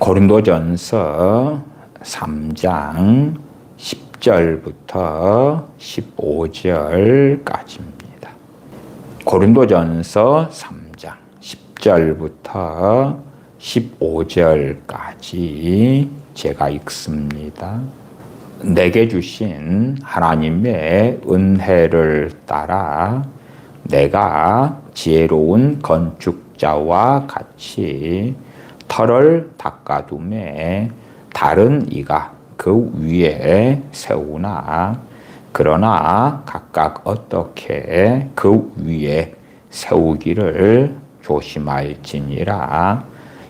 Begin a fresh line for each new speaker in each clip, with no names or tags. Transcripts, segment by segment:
고린도전서 3장 10절부터 15절까지입니다. 고린도전서 3장 10절부터 15절까지 제가 읽습니다. 내게 주신 하나님의 은혜를 따라 내가 지혜로운 건축자와 같이 터를 닦아둠에 다른 이가 그 위에 세우나 그러나 각각 어떻게 그 위에 세우기를 조심할지니라.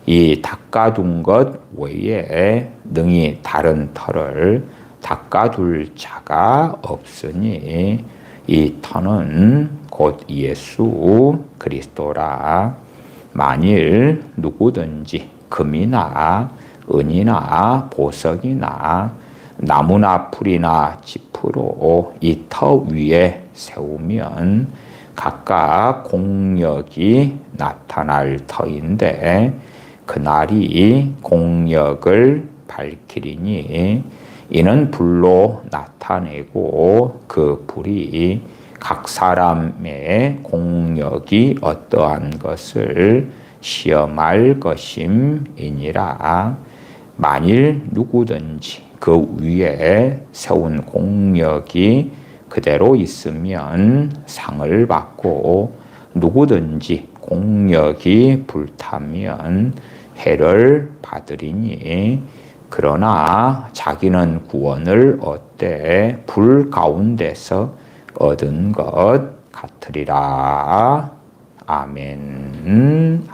이 닦아둔 것 외에 능히 다른 터를 닦아둘 자가 없으니 이 터는 곧 예수 그리스도라. 만일 누구든지 금이나 은이나 보석이나 나무나 풀이나 짚으로 이 터 위에 세우면 각각 공력이 나타날 터인데 그날이 공력을 밝히리니 이는 불로 나타내고 그 불이 각 사람의 공력이 어떠한 것을 시험할 것임이니라. 만일 누구든지 그 위에 세운 공력이 그대로 있으면 상을 받고 누구든지 공력이 불타면 해를 받으리니 그러나 자기는 구원을 얻되 불 가운데서 얻은 것 같으리라. 아멘.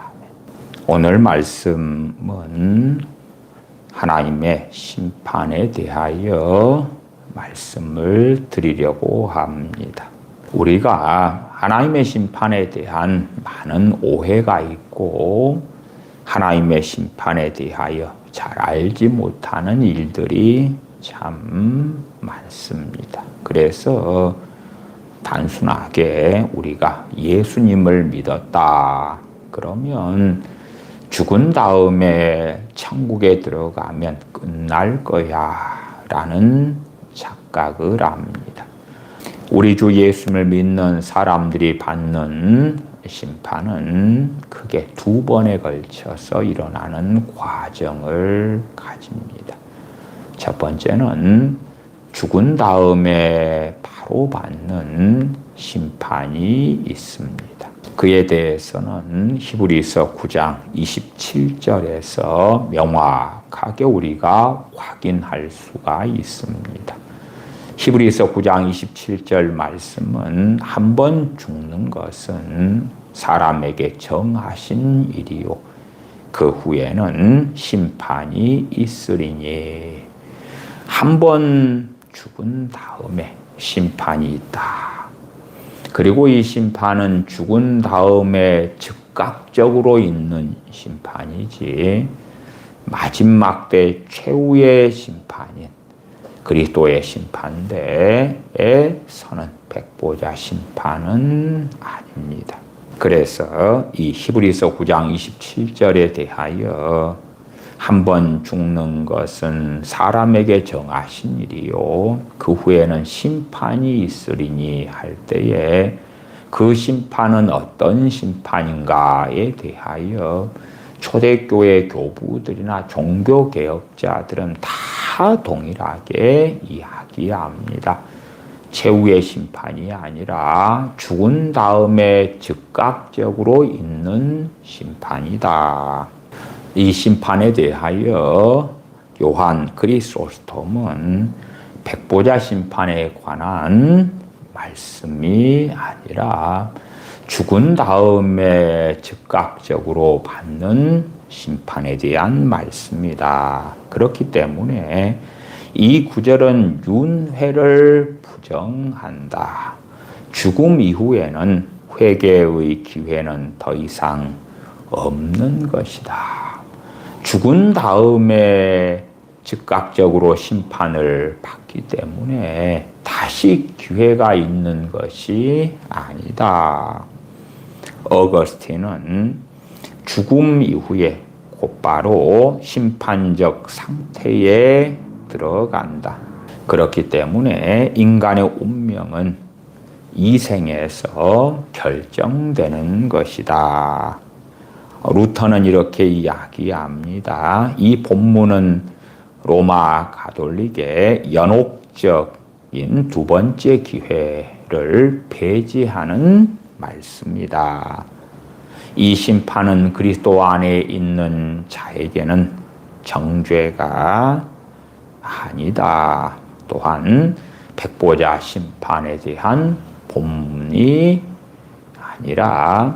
오늘 말씀은 하나님의 심판에 대하여 말씀을 드리려고 합니다. 우리가 하나님의 심판에 대한 많은 오해가 있고 하나님의 심판에 대하여 잘 알지 못하는 일들이 참 많습니다. 그래서 단순하게 우리가 예수님을 믿었다 그러면 죽은 다음에 천국에 들어가면 끝날 거야 라는 착각을 합니다. 우리 주 예수님을 믿는 사람들이 받는 심판은 크게 두 번에 걸쳐서 일어나는 과정을 가집니다. 첫 번째는 죽은 다음에 바로 받는 심판이 있습니다. 그에 대해서는 히브리서 9장 27절에서 명확하게 우리가 확인할 수가 있습니다. 히브리서 9장 27절 말씀은 한 번 죽는 것은 사람에게 정하신 일이요 그 후에는 심판이 있으리니. 한 번 죽은 다음에 심판이 있다. 그리고 이 심판은 죽은 다음에 즉각적으로 있는 심판이지 마지막 때 최후의 심판인 그리스도의 심판대에 서는 백보자 심판은 아닙니다. 그래서 이 히브리서 9장 27절에 대하여 한 번 죽는 것은 사람에게 정하신 일이요 그 후에는 심판이 있으리니 할 때에 그 심판은 어떤 심판인가에 대하여 초대교회 교부들이나 종교개혁자들은 다 동일하게 이야기합니다. 최후의 심판이 아니라 죽은 다음에 즉각적으로 있는 심판이다. 이 심판에 대하여 요한 크리소스톰은 백보자 심판에 관한 말씀이 아니라 죽은 다음에 즉각적으로 받는 심판에 대한 말씀이다. 그렇기 때문에 이 구절은 윤회를 부정한다. 죽음 이후에는 회개의 기회는 더 이상 없는 것이다. 죽은 다음에 즉각적으로 심판을 받기 때문에 다시 기회가 있는 것이 아니다. 어거스틴은 죽음 이후에 곧바로 심판적 상태에 들어간다. 그렇기 때문에 인간의 운명은 이 생에서 결정되는 것이다. 루터는 이렇게 이야기합니다. 이 본문은 로마 가톨릭의 연옥적인 두 번째 기회를 배제하는 말씀이다. 이 심판은 그리스도 안에 있는 자에게는 정죄가 아니다. 또한 백보자 심판에 대한 본문이 아니라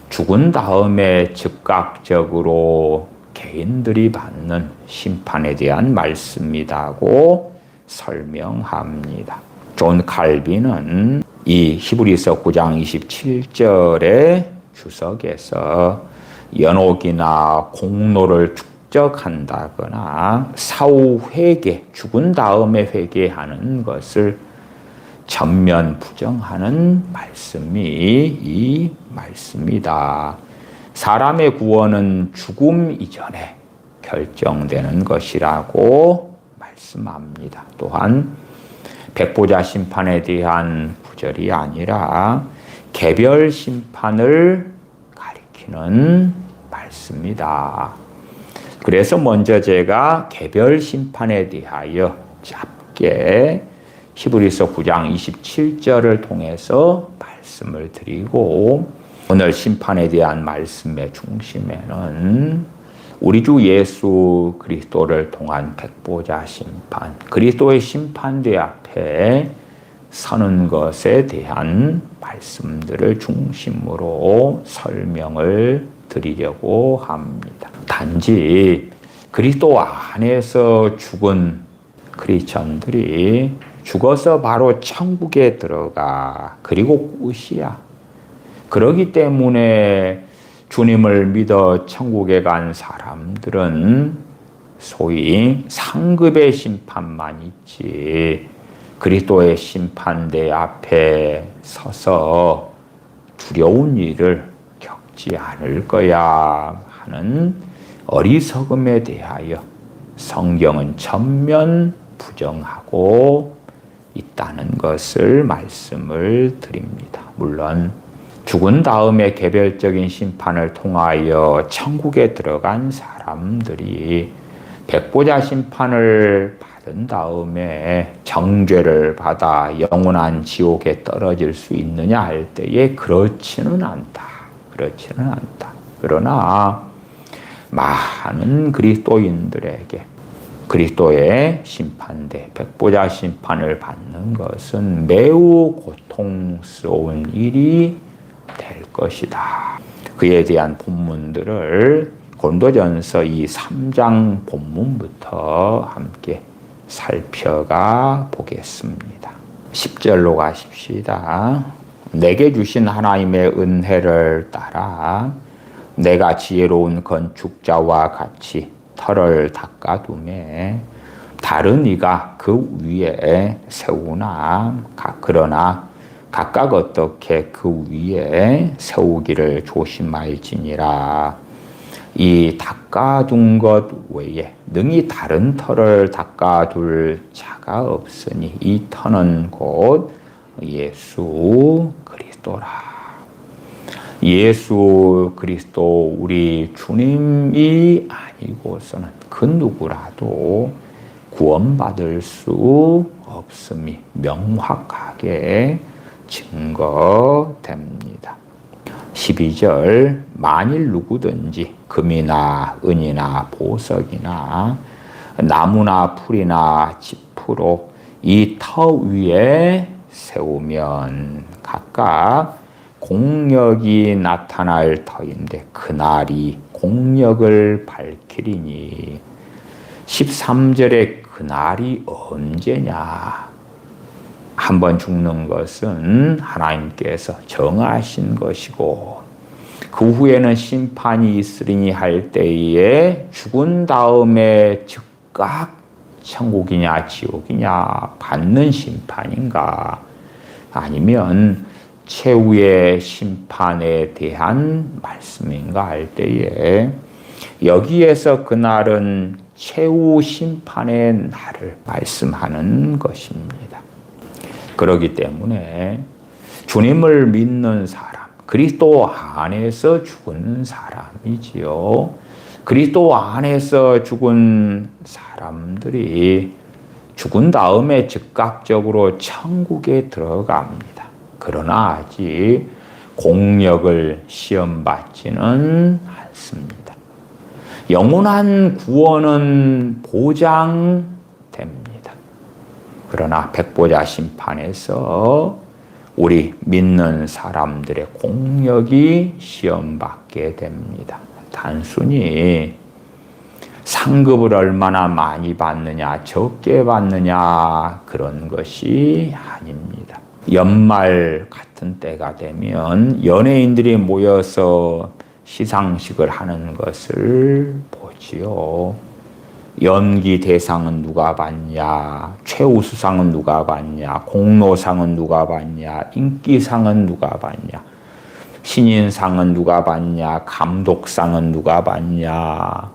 죽은 다음에 즉각적으로 개인들이 받는 심판에 대한 말씀이라고 설명합니다. 존 칼빈은 이 히브리서 9장 27절의 주석에서 연옥이나 공로를 축적한다거나 사후 회개, 죽은 다음에 회개하는 것을 전면 부정하는 말씀이 이 말씀이다. 사람의 구원은 죽음 이전에 결정되는 것이라고 말씀합니다. 또한 백보자 심판에 대한 구절이 아니라 개별 심판을 가리키는 말씀이다. 그래서 먼저 제가 개별 심판에 대하여 짧게 히브리서 9장 27절을 통해서 말씀을 드리고, 오늘 심판에 대한 말씀의 중심에는 우리 주 예수 그리스도를 통한 백보자 심판, 그리스도의 심판대 앞에 서는 것에 대한 말씀들을 중심으로 설명을 드리려고 합니다. 단지 그리스도 안에서 죽은 크리스천들이 죽어서 바로 천국에 들어가, 그리고 끝이야. 그러기 때문에 주님을 믿어 천국에 간 사람들은 소위 상급의 심판만 있지, 그리스도의 심판대 앞에 서서 두려운 일을 겪지 않을 거야 하는 어리석음에 대하여 성경은 전면 부정하고 있다는 것을 말씀을 드립니다. 물론 죽은 다음에 개별적인 심판을 통하여 천국에 들어간 사람들이 백보자 심판을 받은 다음에 정죄를 받아 영원한 지옥에 떨어질 수 있느냐 할 때에 그렇지는 않다. 그러나 많은 그리스도인들에게 그리스도의 심판대, 백보자 심판을 받는 것은 매우 고통스러운 일이 될 것이다. 그에 대한 본문들을 고린도전서 이 3장 본문부터 함께 살펴가 보겠습니다. 10절로 가십시다. 내게 주신 하나님의 은혜를 따라 내가 지혜로운 건축자와 같이 터를 닦아두매 다른 이가 그 위에 세우나 그러나 각각 어떻게 그 위에 세우기를 조심할지니라. 이 닦아둔 것 외에 능히 다른 터를 닦아둘 자가 없으니 이 터는 곧 예수 그리스도라. 예수 그리스도 우리 주님이 아니고서는 그 누구라도 구원받을 수 없음이 명확하게 증거됩니다. 12절 만일 누구든지 금이나 은이나 보석이나 나무나 풀이나 지푸로 이 터 위에 세우면 각각 공력이 나타날 터인데 그날이 공력을 밝히리니. 13절에 그날이 언제냐? 한번 죽는 것은 하나님께서 정하신 것이고 그 후에는 심판이 있으리니 할 때에 죽은 다음에 즉각 천국이냐 지옥이냐 받는 심판인가, 아니면 최후의 심판에 대한 말씀인가 할 때에 여기에서 그날은 최후 심판의 날을 말씀하는 것입니다. 그렇기 때문에 주님을 믿는 사람, 그리스도 안에서 죽은 사람이지요. 그리스도 안에서 죽은 사람들이 죽은 다음에 즉각적으로 천국에 들어갑니다. 그러나 아직 공력을 시험받지는 않습니다. 영원한 구원은 보장됩니다. 그러나 백보자 심판에서 우리 믿는 사람들의 공력이 시험받게 됩니다. 단순히 상급을 얼마나 많이 받느냐, 적게 받느냐, 그런 것이 아닙니다. 연말 같은 때가 되면 연예인들이 모여서 시상식을 하는 것을 보지요. 연기 대상은 누가 받냐, 최우수상은 누가 받냐, 공로상은 누가 받냐, 인기상은 누가 받냐, 신인상은 누가 받냐, 감독상은 누가 받냐.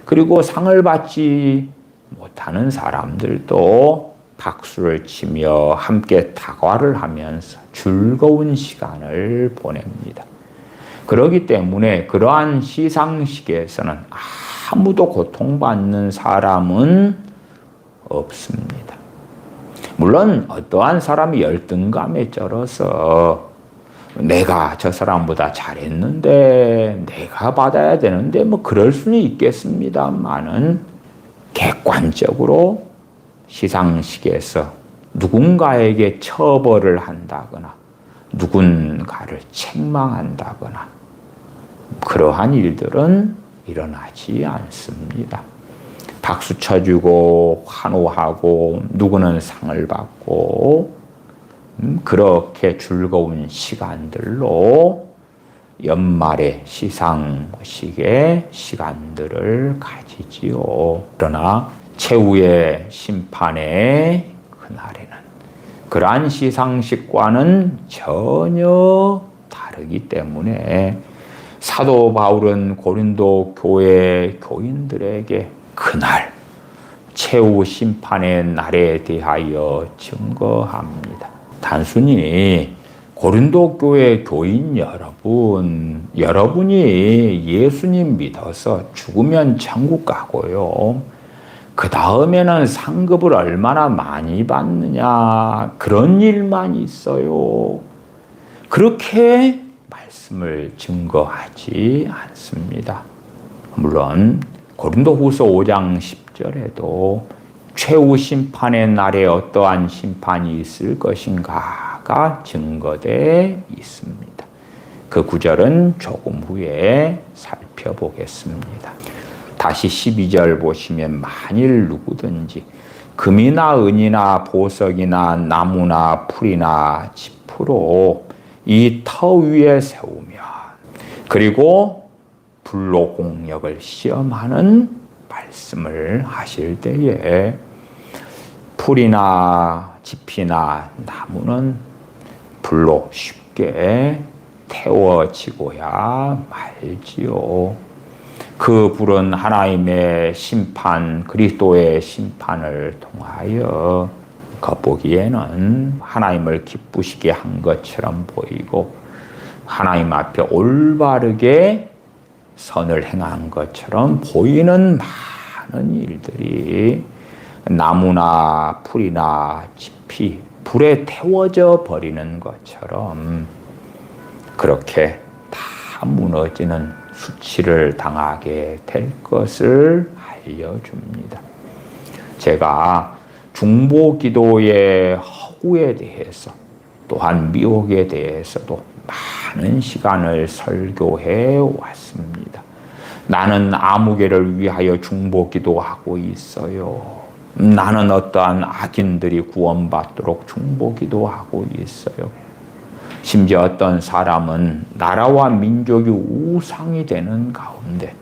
그리고 상을 받지 못하는 사람들도 박수를 치며 함께 다과를 하면서 즐거운 시간을 보냅니다. 그렇기 때문에 그러한 시상식에서는 아무도 고통받는 사람은 없습니다. 물론 어떠한 사람이 열등감에 쩔어서 내가 저 사람보다 잘했는데 내가 받아야 되는데 뭐 그럴 수는 있겠습니다만은 객관적으로 시상식에서 누군가에게 처벌을 한다거나 누군가를 책망한다거나 그러한 일들은 일어나지 않습니다. 박수 쳐주고 환호하고 누구는 상을 받고 그렇게 즐거운 시간들로 연말의 시상식의 시간들을 가지지요. 그러나 최후의 심판의 그날에는 그러한 시상식과는 전혀 다르기 때문에 사도 바울은 고린도 교회 교인들에게 그날 최후 심판의 날에 대하여 증거합니다. 단순히 고린도 교회 교인 여러분이 예수님 믿어서 죽으면 천국 가고요. 그 다음에는 상급을 얼마나 많이 받느냐 그런 일만 있어요. 그렇게 말씀을 증거하지 않습니다. 물론 고린도후서 5장 10절에도 최후 심판의 날에 어떠한 심판이 있을 것인가가 증거되어 있습니다. 그 구절은 조금 후에 살펴보겠습니다. 다시 12절 보시면 만일 누구든지 금이나 은이나 보석이나 나무나 풀이나 짚으로 이 터 위에 세우면 그리고 불로 공력을 시험하는 말씀을 하실 때에 풀이나 짚이나 나무는 불로 쉽게 태워지고야 말지요. 그 불은 하나님의 심판, 그리스도의 심판을 통하여 겉보기에는 하나님을 기쁘시게 한 것처럼 보이고 하나님 앞에 올바르게 선을 행한 것처럼 보이는 많은 일들이 나무나 풀이나 짚이 불에 태워져 버리는 것처럼 그렇게 다 무너지는 수치를 당하게 될 것을 알려줍니다. 제가 중보기도의 허구에 대해서 또한 미혹에 대해서도 많은 시간을 설교해 왔습니다. 나는 아무개를 위하여 중보기도하고 있어요. 나는 어떠한 악인들이 구원받도록 중보기도하고 있어요. 심지어 어떤 사람은 나라와 민족이 우상이 되는 가운데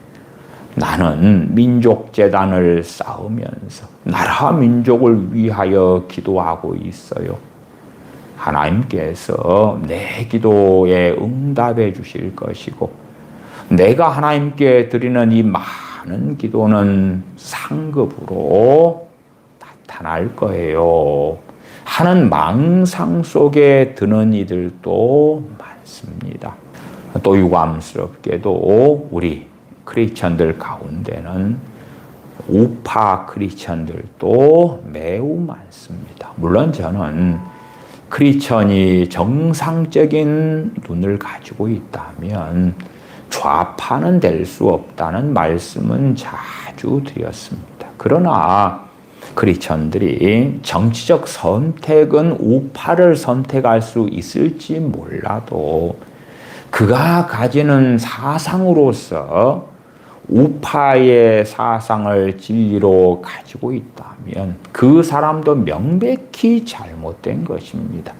나는 민족재단을 쌓으면서 나라와 민족을 위하여 기도하고 있어요. 하나님께서 내 기도에 응답해 주실 것이고 내가 하나님께 드리는 이 많은 기도는 상급으로 나타날 거예요 하는 망상 속에 드는 이들도 많습니다. 또 유감스럽게도 우리 크리스천들 가운데는 우파 크리스천들도 매우 많습니다. 물론 저는 크리스천이 정상적인 눈을 가지고 있다면 좌파는 될 수 없다는 말씀은 자주 드렸습니다. 그러나 크리스천들이 정치적 선택은 우파를 선택할 수 있을지 몰라도 그가 가지는 사상으로서 우파의 사상을 진리로 가지고 있다면 그 사람도 명백히 잘못된 것입니다.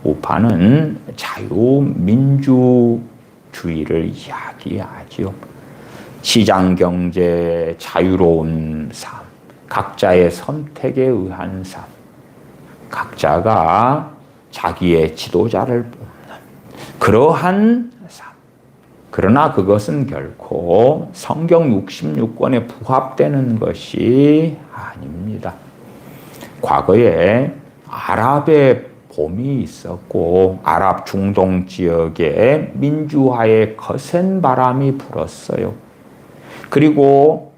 우파는 자유민주주의를 이야기하지요. 시장경제, 자유로운 삶, 각자의 선택에 의한 삶, 각자가 자기의 지도자를 뽑는 그러한 삶. 그러나 그것은 결코 성경 66권에 부합되는 것이 아닙니다. 과거에 아랍의 봄이 있었고 아랍 중동 지역에 민주화의 거센 바람이 불었어요. 그리고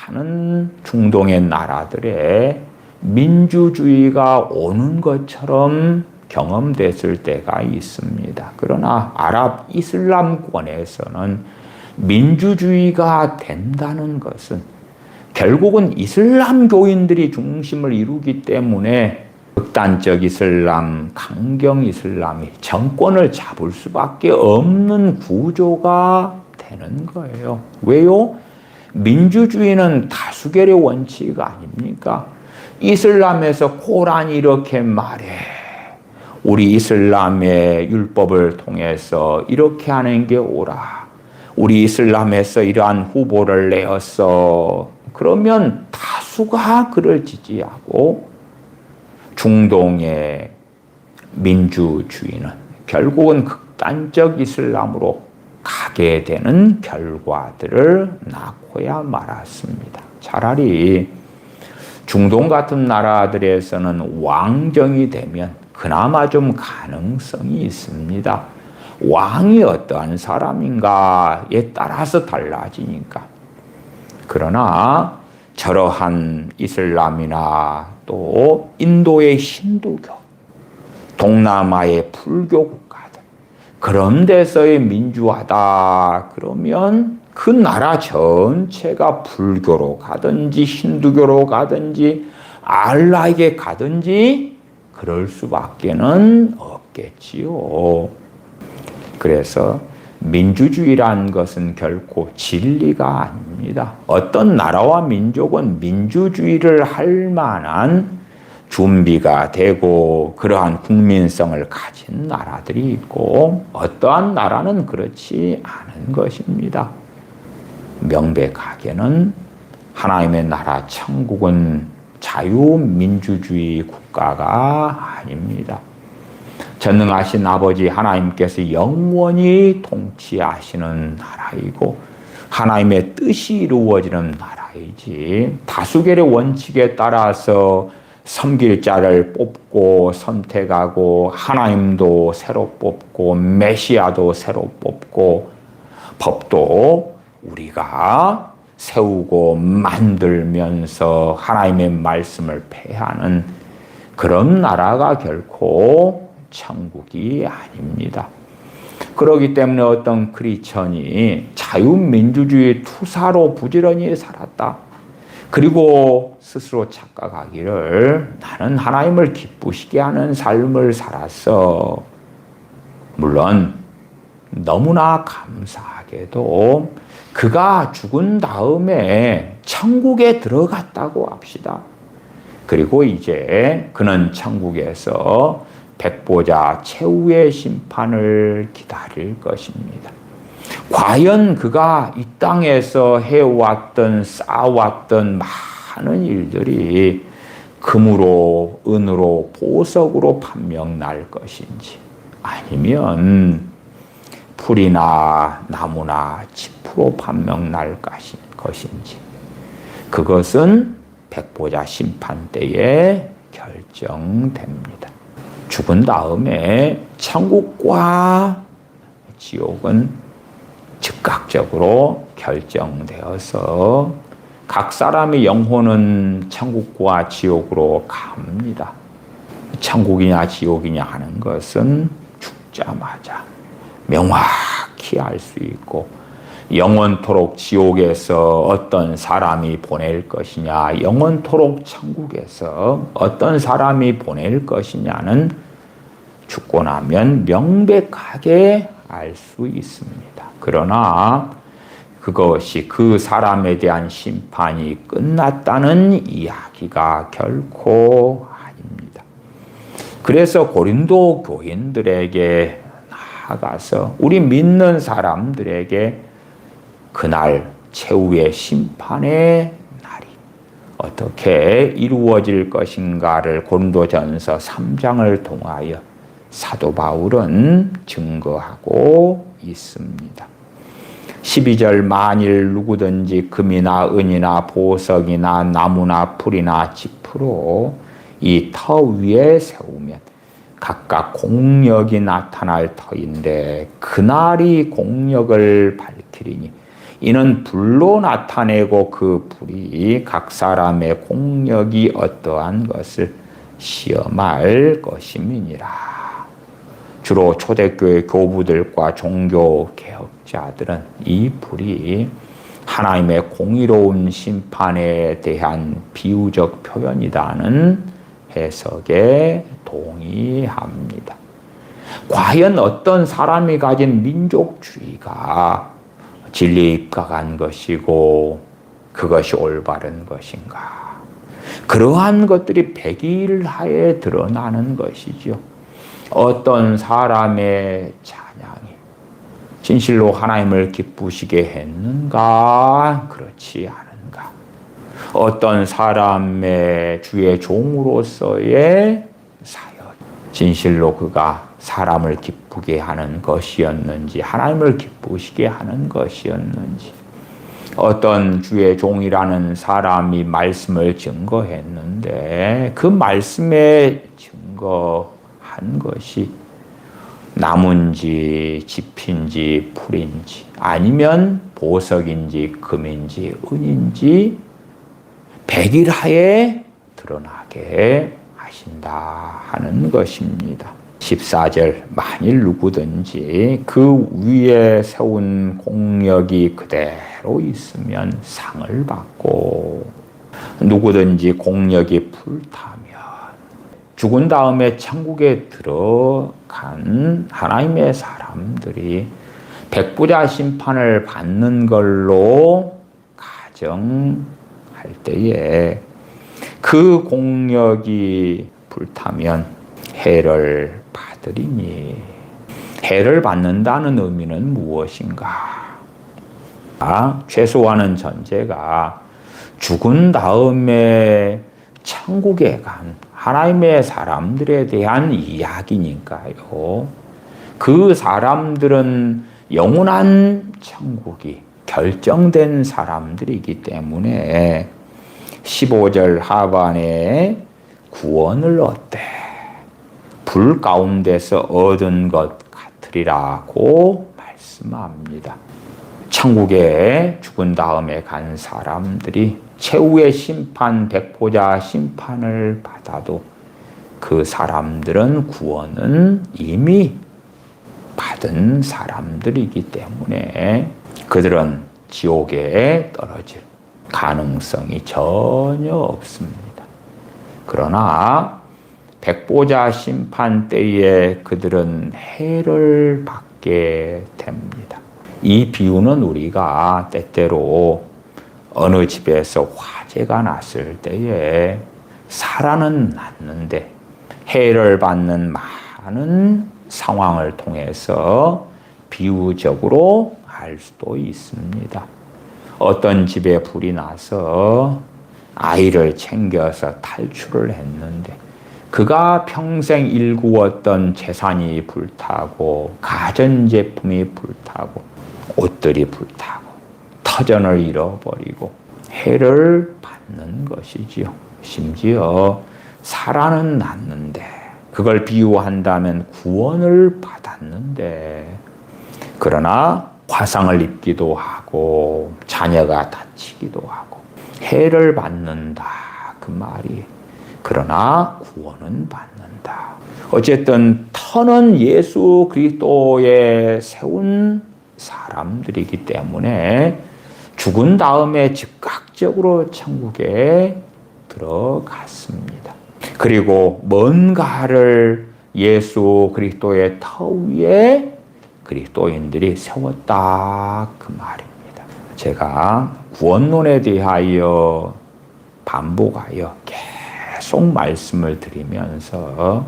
많은 중동의 나라들에 민주주의가 오는 것처럼 경험됐을 때가 있습니다. 그러나 아랍 이슬람권에서는 민주주의가 된다는 것은 결국은 이슬람교인들이 중심을 이루기 때문에 극단적 이슬람, 강경 이슬람이 정권을 잡을 수밖에 없는 구조가 되는 거예요. 왜요? 민주주의는 다수결의 원칙 아닙니까? 이슬람에서 코란이 이렇게 말해. 우리 이슬람의 율법을 통해서 이렇게 하는 게 옳아. 우리 이슬람에서 이러한 후보를 내었어. 그러면 다수가 그를 지지하고 중동의 민주주의는 결국은 극단적 이슬람으로 가게 되는 결과들을 낳고야 말았습니다. 차라리 중동 같은 나라들에서는 왕정이 되면 그나마 좀 가능성이 있습니다. 왕이 어떠한 사람인가에 따라서 달라지니까. 그러나 저러한 이슬람이나 또 인도의 힌두교, 동남아의 불교 국가들 그런 데서의 민주화다 그러면 그 나라 전체가 불교로 가든지 힌두교로 가든지 알라에게 가든지 그럴 수밖에는 없겠지요. 그래서 민주주의란 것은 결코 진리가 아닙니다. 어떤 나라와 민족은 민주주의를 할 만한 준비가 되고 그러한 국민성을 가진 나라들이 있고 어떠한 나라는 그렇지 않은 것입니다. 명백하게는 하나님의 나라 천국은 자유민주주의 국가가 아닙니다. 전능하신 아버지 하나님께서 영원히 통치하시는 나라이고 하나님의 뜻이 이루어지는 나라이지 다수결의 원칙에 따라서 섬길 자를 뽑고 선택하고 하나님도 새로 뽑고 메시아도 새로 뽑고 법도 우리가 세우고 만들면서 하나님의 말씀을 폐하는 그런 나라가 결코 천국이 아닙니다. 그렇기 때문에 어떤 크리스천이 자유민주주의 투사로 부지런히 살았다. 그리고 스스로 착각하기를 나는 하나님을 기쁘시게 하는 삶을 살았어. 물론 너무나 감사하게도 그가 죽은 다음에 천국에 들어갔다고 합시다. 그리고 이제 그는 천국에서 백보자 최후의 심판을 기다릴 것입니다. 과연 그가 이 땅에서 해왔던 쌓아왔던 많은 일들이 금으로 은으로 보석으로 판명날 것인지 아니면 풀이나 나무나 짚으로 판명 날 것인지 그것은 백보자 심판 때에 결정됩니다. 죽은 다음에 천국과 지옥은 즉각적으로 결정되어서 각 사람의 영혼은 천국과 지옥으로 갑니다. 천국이냐 지옥이냐 하는 것은 죽자마자 명확히 알 수 있고 영원토록 지옥에서 어떤 사람이 보낼 것이냐 영원토록 천국에서 어떤 사람이 보낼 것이냐는 죽고 나면 명백하게 알 수 있습니다. 그러나 그것이 그 사람에 대한 심판이 끝났다는 이야기가 결코 아닙니다. 그래서 고린도 교인들에게 나아가서 우리 믿는 사람들에게 그날 최후의 심판의 날이 어떻게 이루어질 것인가를 고린도전서 3장을 통하여 사도 바울은 증거하고 있습니다. 12절 만일 누구든지 금이나 은이나 보석이나 나무나 풀이나 짚으로 이 터 위에 세우면 각각 공력이 나타날 터인데 그날이 공력을 밝히리니 이는 불로 나타내고 그 불이 각 사람의 공력이 어떠한 것을 시험할 것임이니라. 주로 초대교회 교부들과 종교개혁자들은 이 불이 하나님의 공의로운 심판에 대한 비유적 표현이라는 해석에 동의합니다. 과연 어떤 사람이 가진 민족주의가 진리에 입각한 것이고 그것이 올바른 것인가? 그러한 것들이 백일하에 드러나는 것이죠. 어떤 사람의 찬양이 진실로 하나님을 기쁘시게 했는가? 그렇지 않은가? 어떤 사람의 주의 종으로서의 사역, 진실로 그가 사람을 기쁘게 하는 것이었는지, 하나님을 기쁘시게 하는 것이었는지, 어떤 주의 종이라는 사람이 말씀을 증거했는데 그 말씀에 증거한 것이 나무인지 짚인지 풀인지 아니면 보석인지 금인지 은인지 백일하에 드러나게 하신다 하는 것입니다. 14절 만일 누구든지 그 위에 세운 공력이 그대로 있으면 상을 받고 누구든지 공력이 불타면 죽은 다음에 천국에 들어간 하나님의 사람들이 백부자 심판을 받는 걸로 가정할 때에 그 공력이 불타면 해를 받으리니 해를 받는다는 의미는 무엇인가? 최소화는 전제가 죽은 다음에 천국에 간 하나님의 사람들에 대한 이야기니까요. 그 사람들은 영원한 천국이 결정된 사람들이기 때문에 15절 하반에 구원을 얻되 불 가운데서 얻은 것 같으리라고 말씀합니다. 천국에 죽은 다음에 간 사람들이 최후의 심판, 백보자 심판을 받아도 그 사람들은 구원은 이미 받은 사람들이기 때문에 그들은 지옥에 떨어질 가능성이 전혀 없습니다. 그러나 백보자 심판 때에 그들은 해를 받게 됩니다. 이 비유는 우리가 때때로 어느 집에서 화재가 났을 때에 살아는 났는데 해를 받는 많은 상황을 통해서 비유적으로 알 수도 있습니다. 어떤 집에 불이 나서 아이를 챙겨서 탈출을 했는데 그가 평생 일구었던 재산이 불타고 가전제품이 불타고 옷들이 불타고 터전을 잃어버리고 해를 받는 것이지요. 심지어 살아는 났는데 그걸 비유한다면 구원을 받았는데 그러나 화상을 입기도 하고 자녀가 다치기도 하고 해를 받는다 그 말이. 그러나 구원은 받는다. 어쨌든 터는 예수 그리스도에 세운 사람들이기 때문에 죽은 다음에 즉각적으로 천국에 들어갔습니다. 그리고 뭔가를 예수 그리스도의 터 위에 그리스도인들이 세웠다 그 말입니다. 제가 구원론에 대하여 반복하여 계속 말씀을 드리면서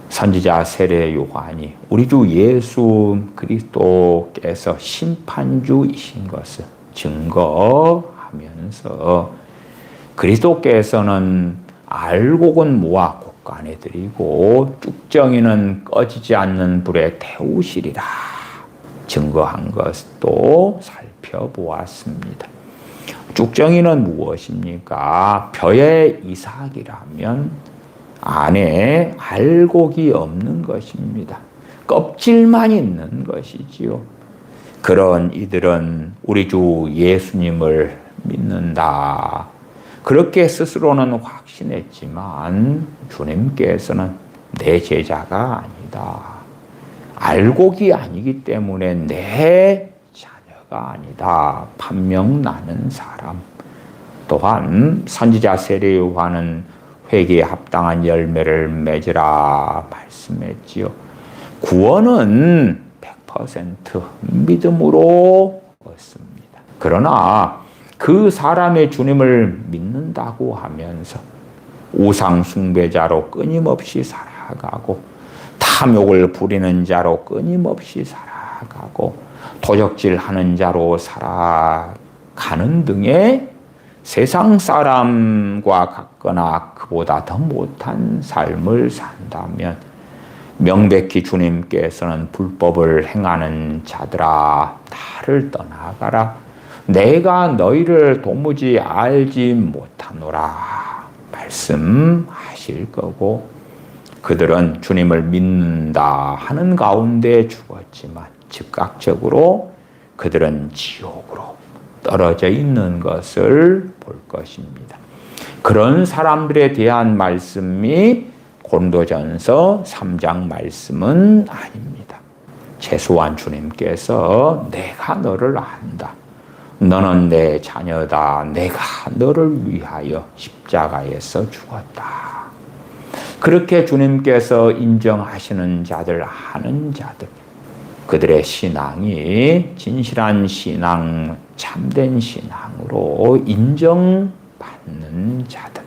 선지자 세례 요한이 우리 주 예수 그리스도께서 심판주이신 것을 증거하면서 그리스도께서는 알곡은 모아 곳간에 들이고 쭉정이는 꺼지지 않는 불에 태우시리라 증거한 것도 살펴보았습니다. 쭉정이는 무엇입니까? 벼의 이삭이라면 안에 알곡이 없는 것입니다. 껍질만 있는 것이지요. 그런 이들은 우리 주 예수님을 믿는다. 그렇게 스스로는 확신했지만 주님께서는 내 제자가 아니다. 알곡이 아니기 때문에 내 자녀가 아니다. 판명 나는 사람. 또한 선지자 세례 요한은 회개에 합당한 열매를 맺으라 말씀했지요. 구원은 100% 믿음으로 얻습니다. 그러나 그 사람의 주님을 믿는다고 하면서 우상 숭배자로 끊임없이 살아가고 탐욕을 부리는 자로 끊임없이 살아가고 도적질하는 자로 살아가는 등의 세상 사람과 같거나 그보다 더 못한 삶을 산다면 명백히 주님께서는 불법을 행하는 자들아 나를 떠나가라 내가 너희를 도무지 알지 못하노라 말씀하실 거고 그들은 주님을 믿는다 하는 가운데 죽었지만 즉각적으로 그들은 지옥으로 떨어져 있는 것을 볼 것입니다. 그런 사람들에 대한 말씀이 고린도전서 3장 말씀은 아닙니다. 최소한 주님께서 내가 너를 안다. 너는 내 자녀다. 내가 너를 위하여 십자가에서 죽었다. 그렇게 주님께서 인정하시는 자들, 아는 자들, 그들의 신앙이 진실한 신앙, 참된 신앙으로 인정받는 자들.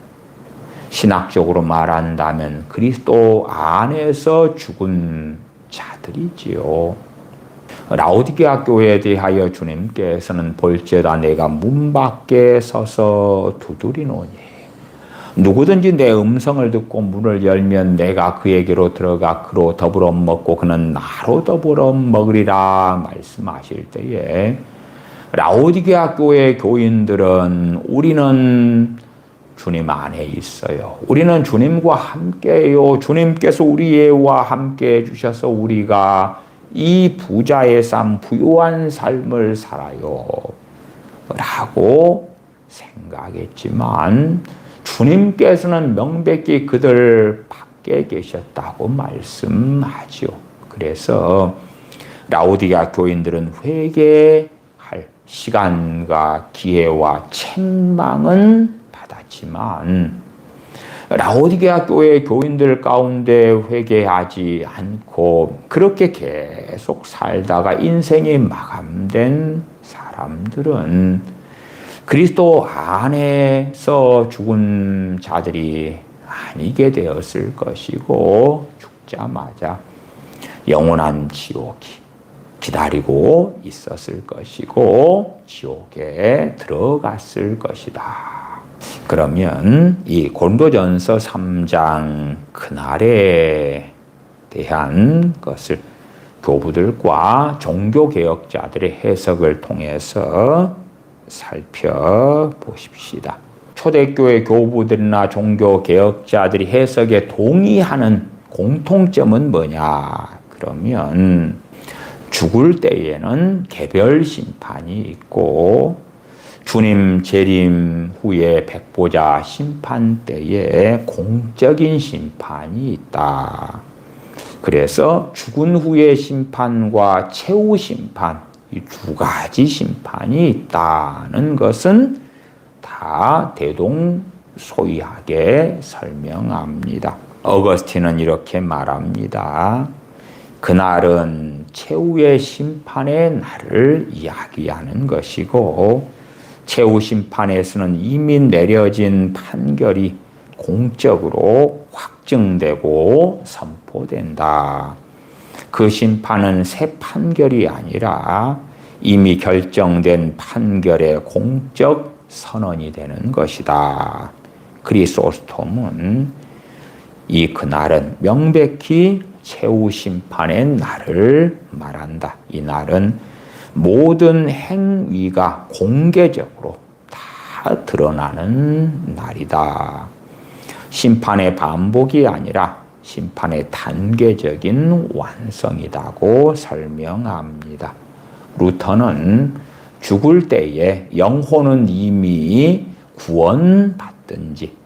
신학적으로 말한다면 그리스도 안에서 죽은 자들이지요. 라오디게아 교회에 대하여 주님께서는 볼지어다 내가 문 밖에 서서 두드리노니 누구든지 내 음성을 듣고 문을 열면 내가 그에게로 들어가 그로 더불어 먹고 그는 나로 더불어 먹으리라 말씀하실 때에 라오디게아 교회 교인들은 우리는 주님 안에 있어요. 우리는 주님과 함께해요. 주님께서 우리와 함께 해주셔서 우리가 이 부자의 삶, 부유한 삶을 살아요. 라고 생각했지만 주님께서는 명백히 그들 밖에 계셨다고 말씀하죠. 그래서 라오디게아 교인들은 회개할 시간과 기회와 책망은 받았지만 라오디게아 교회 교인들 가운데 회개하지 않고 그렇게 계속 살다가 인생이 마감된 사람들은 그리스도 안에서 죽은 자들이 아니게 되었을 것이고 죽자마자 영원한 지옥이 기다리고 있었을 것이고 지옥에 들어갔을 것이다. 그러면 이 고린도전서 3장 그날에 대한 것을 교부들과 종교개혁자들의 해석을 통해서 살펴보십시다. 초대교회 교부들이나 종교개혁자들이 해석에 동의하는 공통점은 뭐냐? 그러면 죽을 때에는 개별 심판이 있고 주님 재림 후에 백보자 심판 때에 공적인 심판이 있다. 그래서 죽은 후의 심판과 최후 심판, 이 두 가지 심판이 있다는 것은 다 대동소이하게 설명합니다. 어거스틴은 이렇게 말합니다. 그날은 최후의 심판의 날을 이야기하는 것이고 최후 심판에서는 이미 내려진 판결이 공적으로 확증되고 선포된다. 그 심판은 새 판결이 아니라 이미 결정된 판결의 공적 선언이 되는 것이다. 크리소스톰은 이 그날은 명백히 최후 심판의 날을 말한다. 이 날은 모든 행위가 공개적으로 다 드러나는 날이다. 심판의 반복이 아니라 심판의 단계적인 완성이라고 설명합니다. 루터는 죽을 때에 영혼은 이미 구원받든지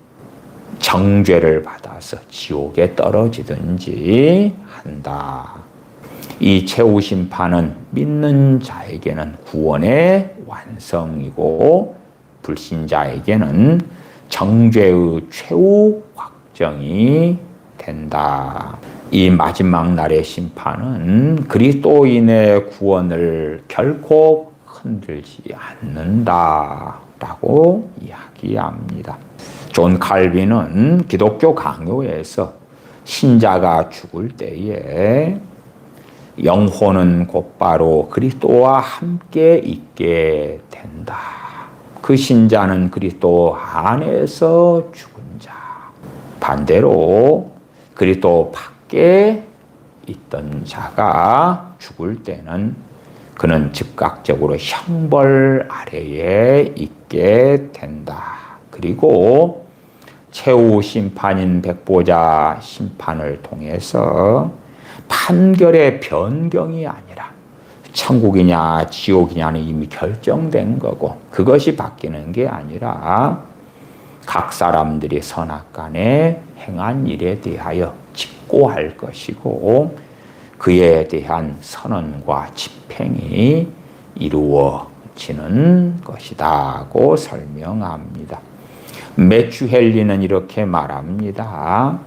정죄를 받아서 지옥에 떨어지든지 한다. 이 최후 심판은 믿는 자에게는 구원의 완성이고 불신자에게는 정죄의 최후 확정이 된다. 이 마지막 날의 심판은 그리스도인의 구원을 결코 흔들지 않는다라고 이야기합니다. 존 칼빈은 기독교 강요에서 신자가 죽을 때에 영혼은 곧바로 그리스도와 함께 있게 된다. 그 신자는 그리스도 안에서 죽은 자. 반대로 그리스도 밖에 있던 자가 죽을 때는 그는 즉각적으로 형벌 아래에 있게 된다. 그리고 최후 심판인 백보자 심판을 통해서 판결의 변경이 아니라 천국이냐 지옥이냐는 이미 결정된 거고 그것이 바뀌는 게 아니라 각 사람들이 선악간에 행한 일에 대하여 직고할 것이고 그에 대한 선언과 집행이 이루어지는 것이다고 설명합니다. 매튜 헨리는 이렇게 말합니다.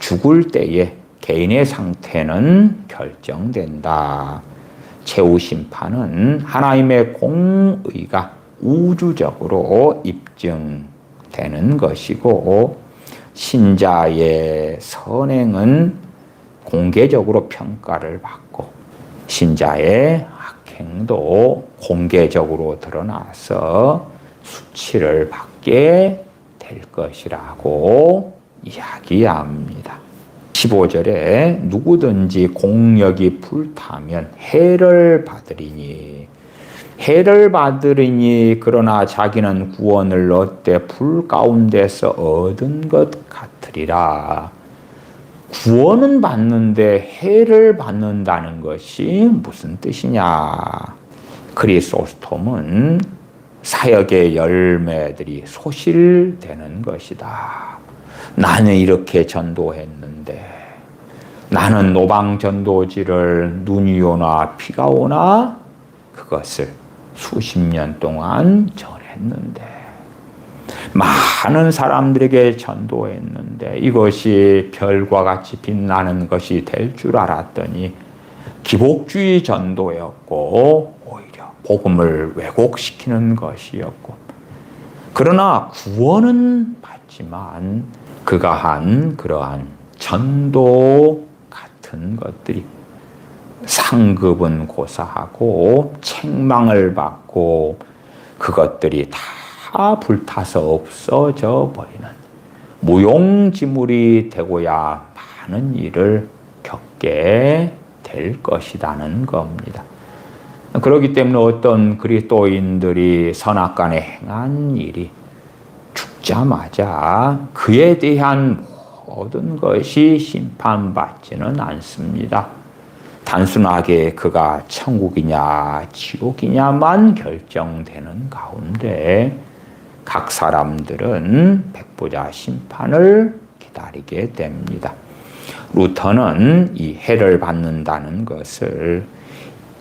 죽을 때에 개인의 상태는 결정된다. 최후 심판은 하나님의 공의가 우주적으로 입증되는 것이고 신자의 선행은 공개적으로 평가를 받고 신자의 악행도 공개적으로 드러나서 수치를 받게 될 것이라고 이야기합니다. 15절에 누구든지 공력이 불타면 해를 받으리니 그러나 자기는 구원을 얻되 불 가운데서 얻은 것 같으리라. 구원은 받는데 해를 받는다는 것이 무슨 뜻이냐? 크리소스톰은 사역의 열매들이 소실되는 것이다. 나는 이렇게 전도했는데 나는 노방전도지를 눈이 오나 비가 오나 그것을 수십 년 동안 전했는데 많은 사람들에게 전도했는데 이것이 별과 같이 빛나는 것이 될 줄 알았더니 기복주의 전도였고 오히려 복음을 왜곡시키는 것이었고 그러나 구원은 받지만 그가 한 그러한 전도 같은 것들이 상급은 고사하고 책망을 받고 그것들이 다 다 불타서 없어져 버리는 무용지물이 되고야 많은 일을 겪게 될 것이라는 겁니다. 그렇기 때문에 어떤 그리스도인들이 선악간에 행한 일이 죽자마자 그에 대한 모든 것이 심판받지는 않습니다. 단순하게 그가 천국이냐 지옥이냐만 결정되는 가운데 각 사람들은 백보자 심판을 기다리게 됩니다. 루터는 이 해를 받는다는 것을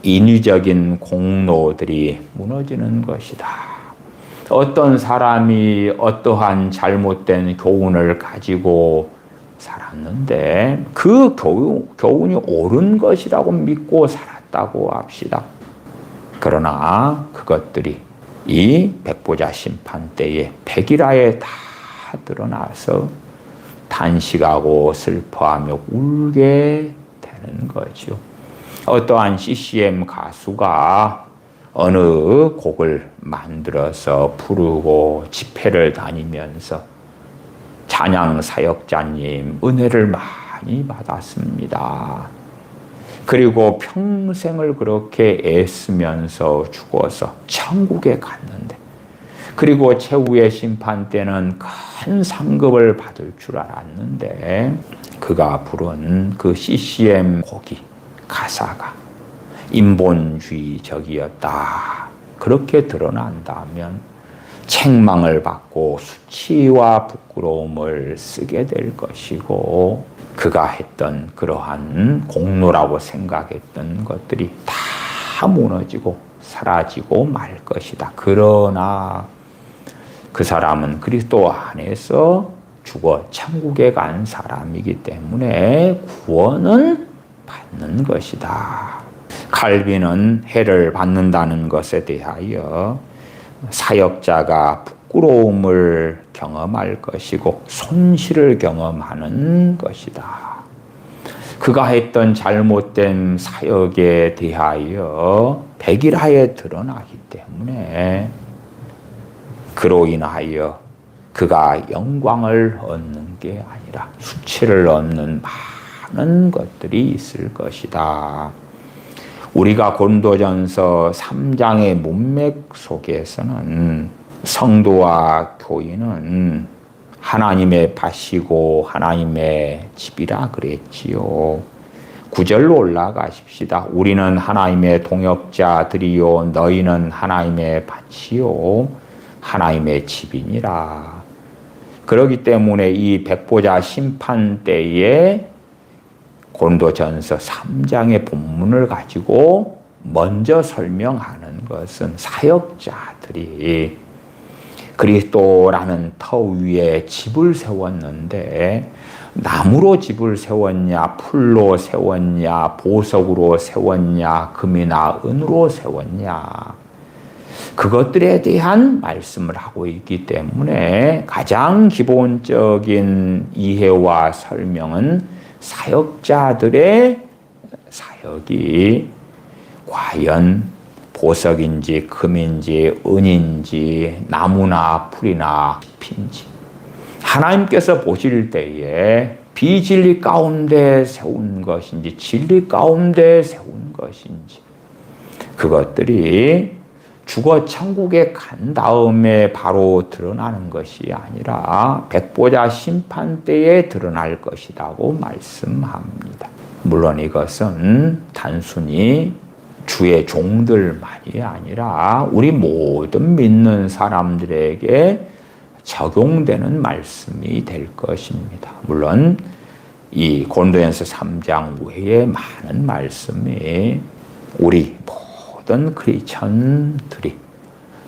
인위적인 공로들이 무너지는 것이다. 어떤 사람이 어떠한 잘못된 교훈을 가지고 살았는데 그 교훈이 옳은 것이라고 믿고 살았다고 합시다. 그러나 그것들이 이 백보자 심판 때에 백일하에 다 드러나서 단식하고 슬퍼하며 울게 되는 거죠. 어떠한 CCM 가수가 어느 곡을 만들어서 부르고 집회를 다니면서 찬양 사역자님 은혜를 많이 받았습니다. 그리고 평생을 그렇게 애쓰면서 죽어서 천국에 갔는데 그리고 최후의 심판 때는 큰 상급을 받을 줄 알았는데 그가 부른 그 CCM 곡이 가사가 인본주의적이었다. 그렇게 드러난다면 책망을 받고 수치와 부끄러움을 쓰게 될 것이고 그가 했던 그러한 공로라고 생각했던 것들이 다 무너지고 사라지고 말 것이다. 그러나 그 사람은 그리스도 안에서 죽어 천국에 간 사람이기 때문에 구원은 받는 것이다. 칼빈은 해를 받는다는 것에 대하여 사역자가 부끄러움을 경험할 것이고 손실을 경험하는 것이다. 그가 했던 잘못된 사역에 대하여 백일하에 드러나기 때문에 그로 인하여 그가 영광을 얻는 게 아니라 수치를 얻는 많은 것들이 있을 것이다. 우리가 고린도전서 3장의 문맥 속에서는 성도와 교인은 하나님의 밭이고 하나님의 집이라 그랬지요. 9절로 올라가십시다. 우리는 하나님의 동역자들이요 너희는 하나님의 밭이요 하나님의 집이니라. 그렇기 때문에 이 백보자 심판 때에 고린도전서 3장의 본문을 가지고 먼저 설명하는 것은 사역자들이 그리스도라는 터 위에 집을 세웠는데 나무로 집을 세웠냐 풀로 세웠냐 보석으로 세웠냐 금이나 은으로 세웠냐 그것들에 대한 말씀을 하고 있기 때문에 가장 기본적인 이해와 설명은 사역자들의 사역이 과연 보석인지 금인지 은인지 나무나 풀이나 잎인지 하나님께서 보실 때에 비진리 가운데 세운 것인지 진리 가운데 세운 것인지 그것들이 죽어 천국에 간 다음에 바로 드러나는 것이 아니라 백보자 심판 때에 드러날 것이라고 말씀합니다. 물론 이것은 단순히 주의 종들만이 아니라 우리 모든 믿는 사람들에게 적용되는 말씀이 될 것입니다. 물론 이 고린도전서 3장 외에 많은 말씀이 우리 모든 크리스천들이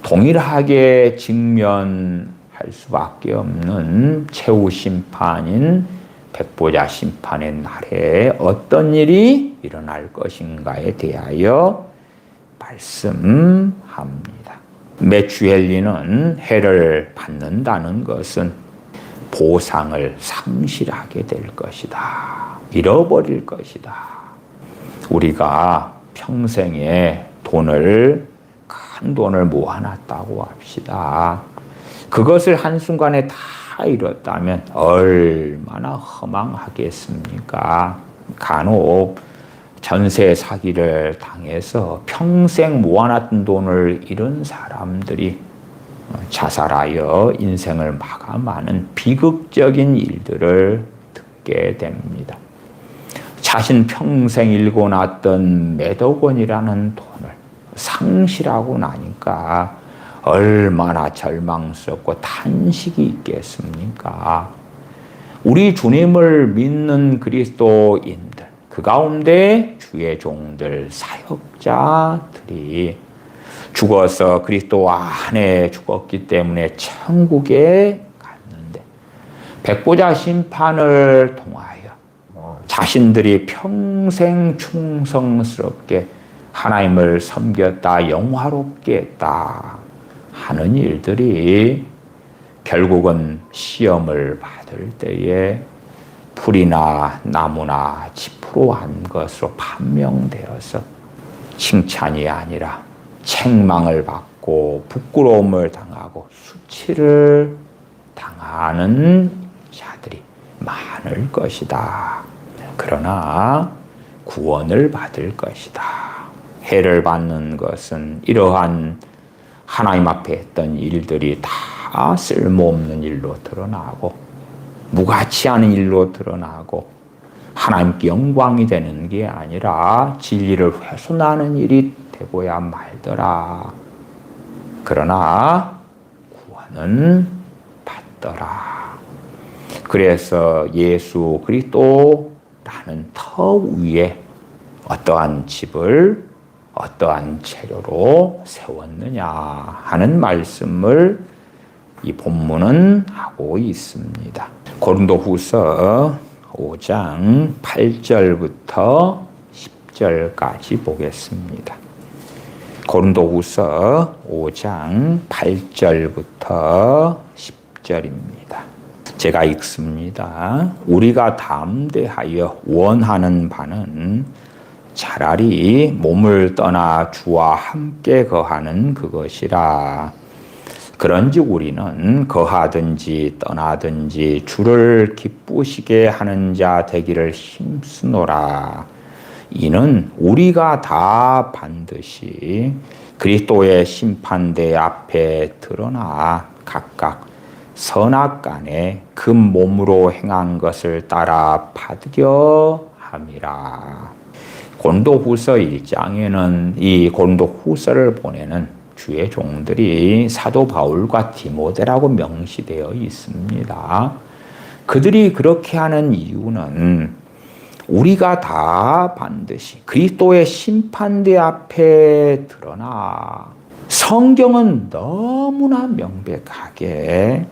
동일하게 직면할 수밖에 없는 최후 심판인 백보자 심판의 날에 어떤 일이 일어날 것인가에 대하여 말씀합니다. 매튜 헨리는 해를 받는다는 것은 보상을 상실하게 될 것이다. 잃어버릴 것이다. 우리가 평생에 큰 돈을 모아놨다고 합시다. 그것을 한순간에 다 이뤘다면 얼마나 허망하겠습니까? 간혹 전세 사기를 당해서 평생 모아놨던 돈을 잃은 사람들이 자살하여 인생을 마감하는 비극적인 일들을 듣게 됩니다. 자신 평생 일궈 놨던 몇억 원이라는 돈을 상실하고 나니까 얼마나 절망스럽고 탄식이 있겠습니까? 우리 주님을 믿는 그리스도인들, 그 가운데 주의 종들, 사역자들이 죽어서 그리스도 안에 죽었기 때문에 천국에 갔는데 백보자 심판을 통하여 자신들이 평생 충성스럽게 하나님을 섬겼다, 영화롭게 했다 하는 일들이 결국은 시험을 받을 때에 풀이나 나무나 지푸로 한 것으로 판명되어서 칭찬이 아니라 책망을 받고 부끄러움을 당하고 수치를 당하는 자들이 많을 것이다. 그러나 구원을 받을 것이다. 해를 받는 것은 이러한 하나님 앞에 했던 일들이 다 쓸모없는 일로 드러나고 무가치 않은 일로 드러나고 하나님께 영광이 되는 게 아니라 진리를 훼손하는 일이 되고야 말더라. 그러나 구원은 받더라. 그래서 예수 그리스도라는 터 위에 어떠한 집을 어떠한 재료로 세웠느냐 하는 말씀을 이 본문은 하고 있습니다. 고린도후서 5장 8절부터 10절까지 보겠습니다. 고린도후서 5장 8절부터 10절입니다. 제가 읽습니다. 우리가 담대하여 원하는 바는 차라리 몸을 떠나 주와 함께 거하는 그것이라. 그런즉 우리는 거하든지 떠나든지 주를 기쁘시게 하는 자 되기를 힘쓰노라. 이는 우리가 다 반드시 그리스도의 심판대 앞에 드러나 각각 선악간에 그 몸으로 행한 것을 따라 받으려 함이라. 고린도후서 1장에는 이 고린도후서를 보내는 주의 종들이 사도 바울과 디모데라고 명시되어 있습니다. 그들이 그렇게 하는 이유는 우리가 다 반드시 그리스도의 심판대 앞에 드러나 성경은 너무나 명백하게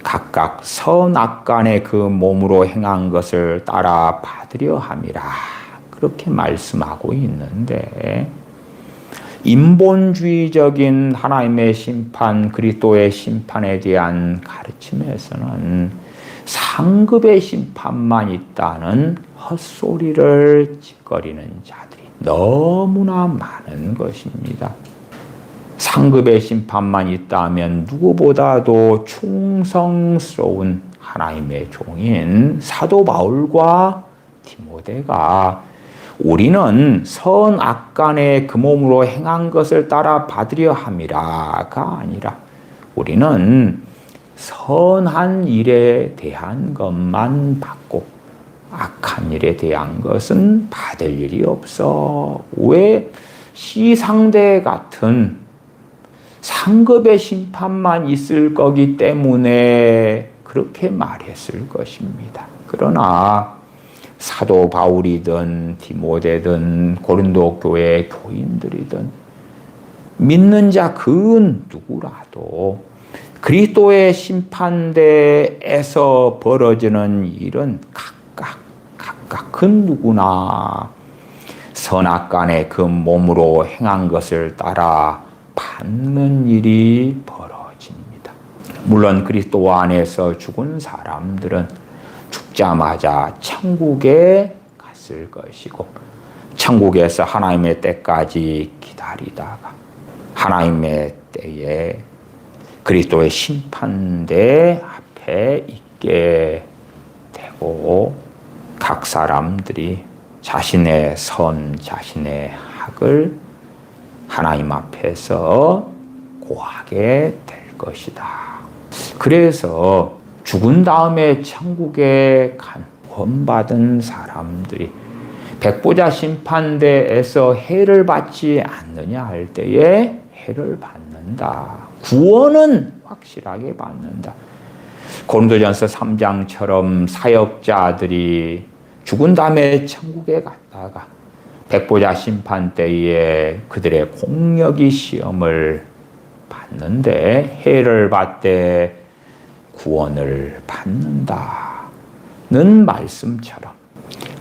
각각 선악간에 그 몸으로 행한 것을 따라 받으려 함이라 그렇게 말씀하고 있는데 인본주의적인 하나님의 심판, 그리스도의 심판에 대한 가르침에서는 상급의 심판만 있다는 헛소리를 짓거리는 자들이 너무나 많은 것입니다. 상급의 심판만 있다면 누구보다도 충성스러운 하나님의 종인 사도 바울과 디모데가 우리는 선악간에 그 몸으로 행한 것을 따라 받으려 함이라가 아니라 우리는 선한 일에 대한 것만 받고 악한 일에 대한 것은 받을 일이 없어. 왜 시상대 같은 상급의 심판만 있을 거기 때문에 그렇게 말했을 것입니다. 그러나 사도 바울이든 디모데든 고린도 교회 교인들이든 믿는 자 그 누구라도 그리스도의 심판대에서 벌어지는 일은 각각 그 누구나 선악간에 그 몸으로 행한 것을 따라 받는 일이 벌어집니다. 물론 그리스도 안에서 죽은 사람들은 죽자마자 천국에 갔을 것이고 천국에서 하나님의 때까지 기다리다가 하나님의 때에 그리스도의 심판대 앞에 있게 되고 각 사람들이 자신의 선, 자신의 학을 하나님 앞에서 고하게 될 것이다. 그래서 죽은 다음에 천국에 간 구원받은 사람들이 백보자 심판대에서 해를 받지 않느냐 할 때에 해를 받는다. 구원은 확실하게 받는다. 고린도전서 3장처럼 사역자들이 죽은 다음에 천국에 갔다가 백보자 심판 때에 그들의 공력이 시험을 받는데 해를 받되 구원을 받는다는 말씀처럼,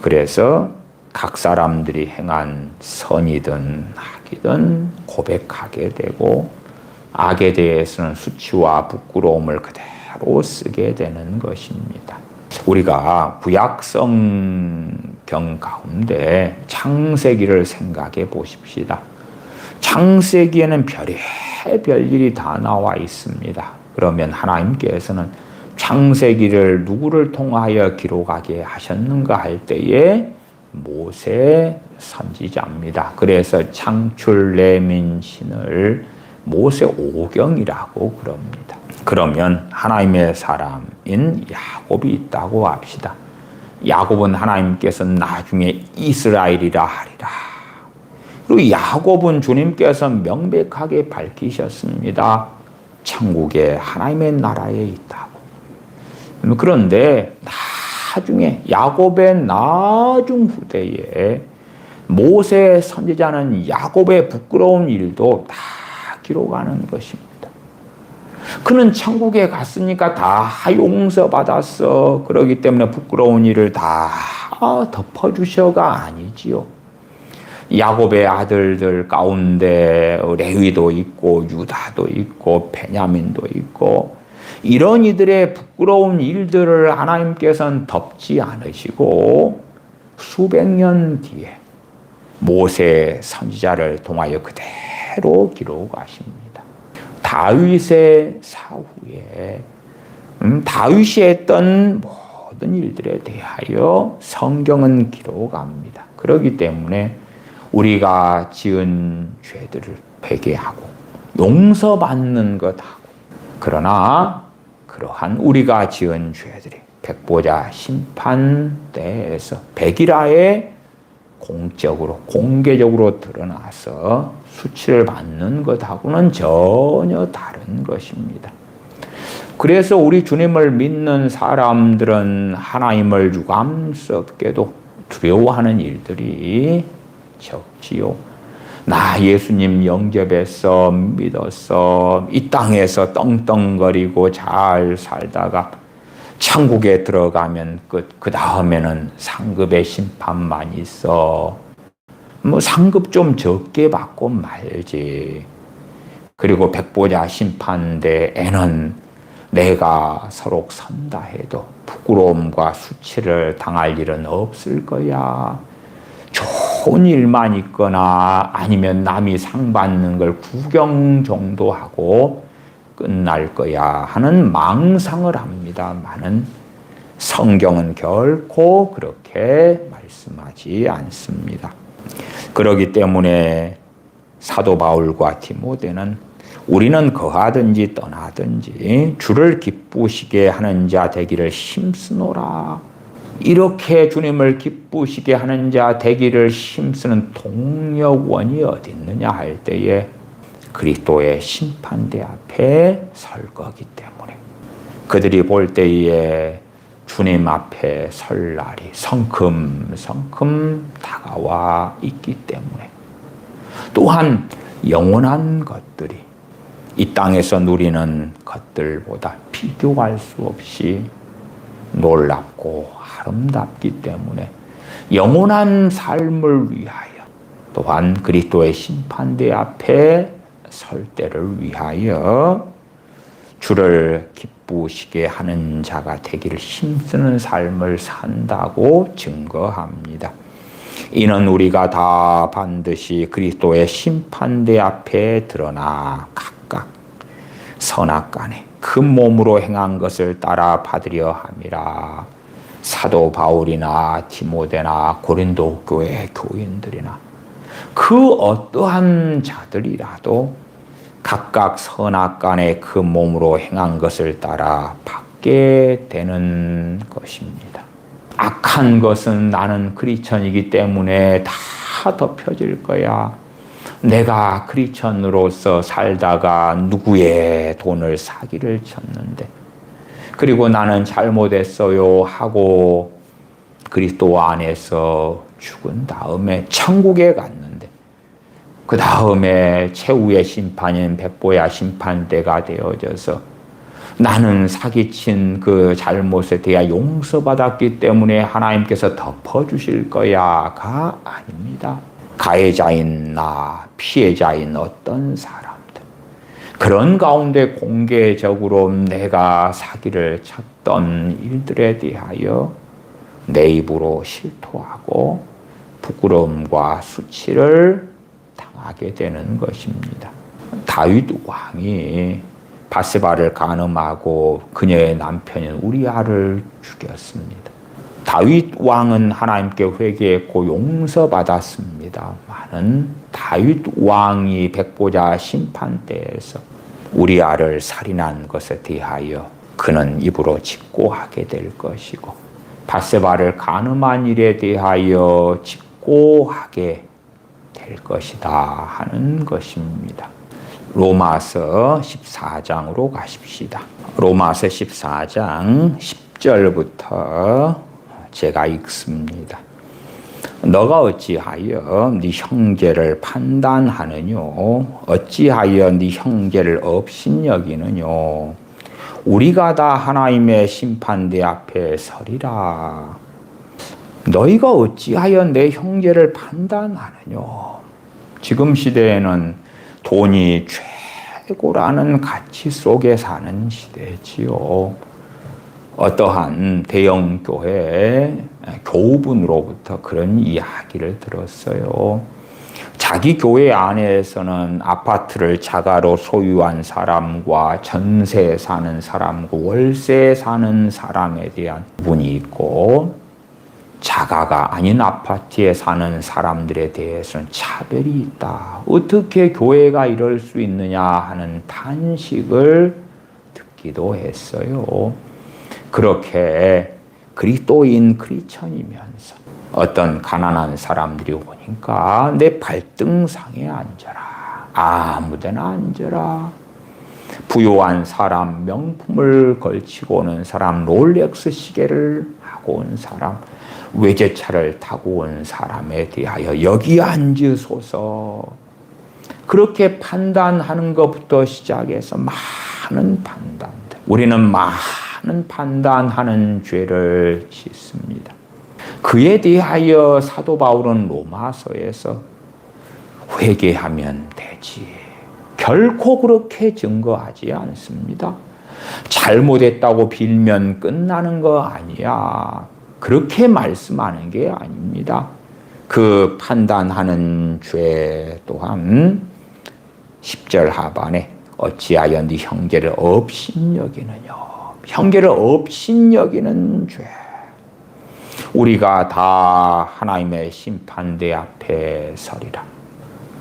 그래서 각 사람들이 행한 선이든 악이든 고백하게 되고 악에 대해서는 수치와 부끄러움을 그대로 쓰게 되는 것입니다. 우리가 구약 성경 가운데 창세기를 생각해 보십시다. 창세기에는 별의별 일이 다 나와 있습니다. 그러면 하나님께서는 창세기를 누구를 통하여 기록하게 하셨는가 할 때에 모세 선지자입니다. 그래서 창출 레민신을 모세 오경이라고 그럽니다. 그러면 하나님의 사람인 야곱이 있다고 합시다. 야곱은 하나님께서 나중에 이스라엘이라 하리라. 그리고 야곱은 주님께서 명백하게 밝히셨습니다. 천국에 하나님의 나라에 있다고. 그런데 나중에 야곱의 나중 후대에 모세 선지자는 야곱의 부끄러운 일도 다 기록하는 것입니다. 그는 천국에 갔으니까 다 용서받았어. 그러기 때문에 부끄러운 일을 다 덮어주셔가 아니지요. 야곱의 아들들 가운데 레위도 있고 유다도 있고 베냐민도 있고 이런 이들의 부끄러운 일들을 하나님께서는 덮지 않으시고 수백 년 뒤에 모세 선지자를 통하여 그대로 기록하십니다. 다윗의 사후에 다윗이 했던 모든 일들에 대하여 성경은 기록합니다. 그렇기 때문에 우리가 지은 죄들을 회개하고 용서받는 것하고, 그러나 그러한 우리가 지은 죄들이 백보자 심판대에서 백일하에 공적으로 공개적으로 드러나서 수치를 받는 것하고는 전혀 다른 것입니다. 그래서 우리 주님을 믿는 사람들은 하나님을 유감스럽게도 두려워하는 일들이 적지요. 나 예수님 영접해서 믿었어. 이 땅에서 떵떵거리고 잘 살다가 천국에 들어가면 그 다음에는 상급의 심판만 있어. 상급 좀 적게 받고 말지. 그리고 백보자 심판대에는 내가 서로 선다 해도 부끄러움과 수치를 당할 일은 없을 거야. 좋은 일만 있거나 아니면 남이 상 받는 걸 구경 정도 하고 끝날 거야 하는 망상을 합니다만은 성경은 결코 그렇게 말씀하지 않습니다. 그렇기 때문에 사도 바울과 디모데는 우리는 거하든지 떠나든지 주를 기쁘시게 하는 자 되기를 힘쓰노라. 이렇게 주님을 기쁘시게 하는 자 되기를 힘쓰는 동력원이 어디 있느냐 할 때에 그리스도의 심판대 앞에 설 거기 때문에, 그들이 볼 때에 주님 앞에 설 날이 성큼성큼 다가와 있기 때문에, 또한 영원한 것들이 이 땅에서 누리는 것들보다 비교할 수 없이 놀랍고 아름답기 때문에 영원한 삶을 위하여, 또한 그리스도의 심판대 앞에 설 때를 위하여 주를 기쁘시게 하는 자가 되기를 힘쓰는 삶을 산다고 증거합니다. 이는 우리가 다 반드시 그리스도의 심판대 앞에 드러나 각각 선악간에 그 몸으로 행한 것을 따라 받으려 함이라. 사도 바울이나 디모데나 고린도 교회 교인들이나 그 어떠한 자들이라도 각각 선악간에 그 몸으로 행한 것을 따라 받게 되는 것입니다. 악한 것은 나는 크리스천이기 때문에 다 덮여질 거야. 내가 크리스천으로서 살다가 누구의 돈을 사기를 쳤는데, 그리고 나는 잘못했어요 하고 그리스도 안에서 죽은 다음에 천국에 갔는데, 그 다음에 최후의 심판인 백보야 심판대가 되어져서 나는 사기친 그 잘못에 대해 용서받았기 때문에 하나님께서 덮어주실 거야가 아닙니다. 가해자인 나, 피해자인 어떤 사람들, 그런 가운데 공개적으로 내가 사기를 쳤던 일들에 대하여 내 입으로 실토하고 부끄러움과 수치를 당하게 되는 것입니다. 다윗 왕이 바세바를 간음하고 그녀의 남편인 우리아를 죽였습니다. 다윗 왕은 하나님께 회개했고 용서받았습니다만은 다윗 왕이 백보자 심판대에서 우리아를 살인한 것에 대하여 그는 입으로 직고하게 될 것이고, 바세바를 간음한 일에 대하여 직고하게 될 것이다 하는 것입니다. 로마서 14장으로 가십시다. 로마서 14장 10절부터 제가 읽습니다. 너가 어찌하여 네 형제를 판단하느뇨? 어찌하여 네 형제를 업신여기느뇨? 우리가 다 하나님의 심판대 앞에 서리라. 너희가 어찌하여 내 형제를 판단하느뇨? 지금 시대에는 돈이 최고라는 가치 속에 사는 시대지요. 어떠한 대형 교회 교우분으로부터 그런 이야기를 들었어요. 자기 교회 안에서는 아파트를 자가로 소유한 사람과 전세 사는 사람과 월세 사는 사람에 대한 부분이 있고, 자가가 아닌 아파트에 사는 사람들에 대해서는 차별이 있다. 어떻게 교회가 이럴 수 있느냐 하는 탄식을 듣기도 했어요. 그렇게 그리스도인 크리스천이면서 어떤 가난한 사람들이 오니까 내 발등상에 앉아라. 아무데나 앉아라. 부유한 사람, 명품을 걸치고 오는 사람, 롤렉스 시계를 하고 온 사람, 외제차를 타고 온 사람에 대하여 여기 앉으소서. 그렇게 판단하는 것부터 시작해서 많은 판단들. 우리는 많은 판단하는 죄를 짓습니다. 그에 대하여 사도 바울은 로마서에서 회개하면 되지. 결코 그렇게 증거하지 않습니다. 잘못했다고 빌면 끝나는 거 아니야. 그렇게 말씀하는 게 아닙니다. 그 판단하는 죄 또한 10절 하반에 어찌하여 네 형제를 업신여기느냐. 형제를 업신여기는 죄. 우리가 다 하나님의 심판대 앞에 서리라.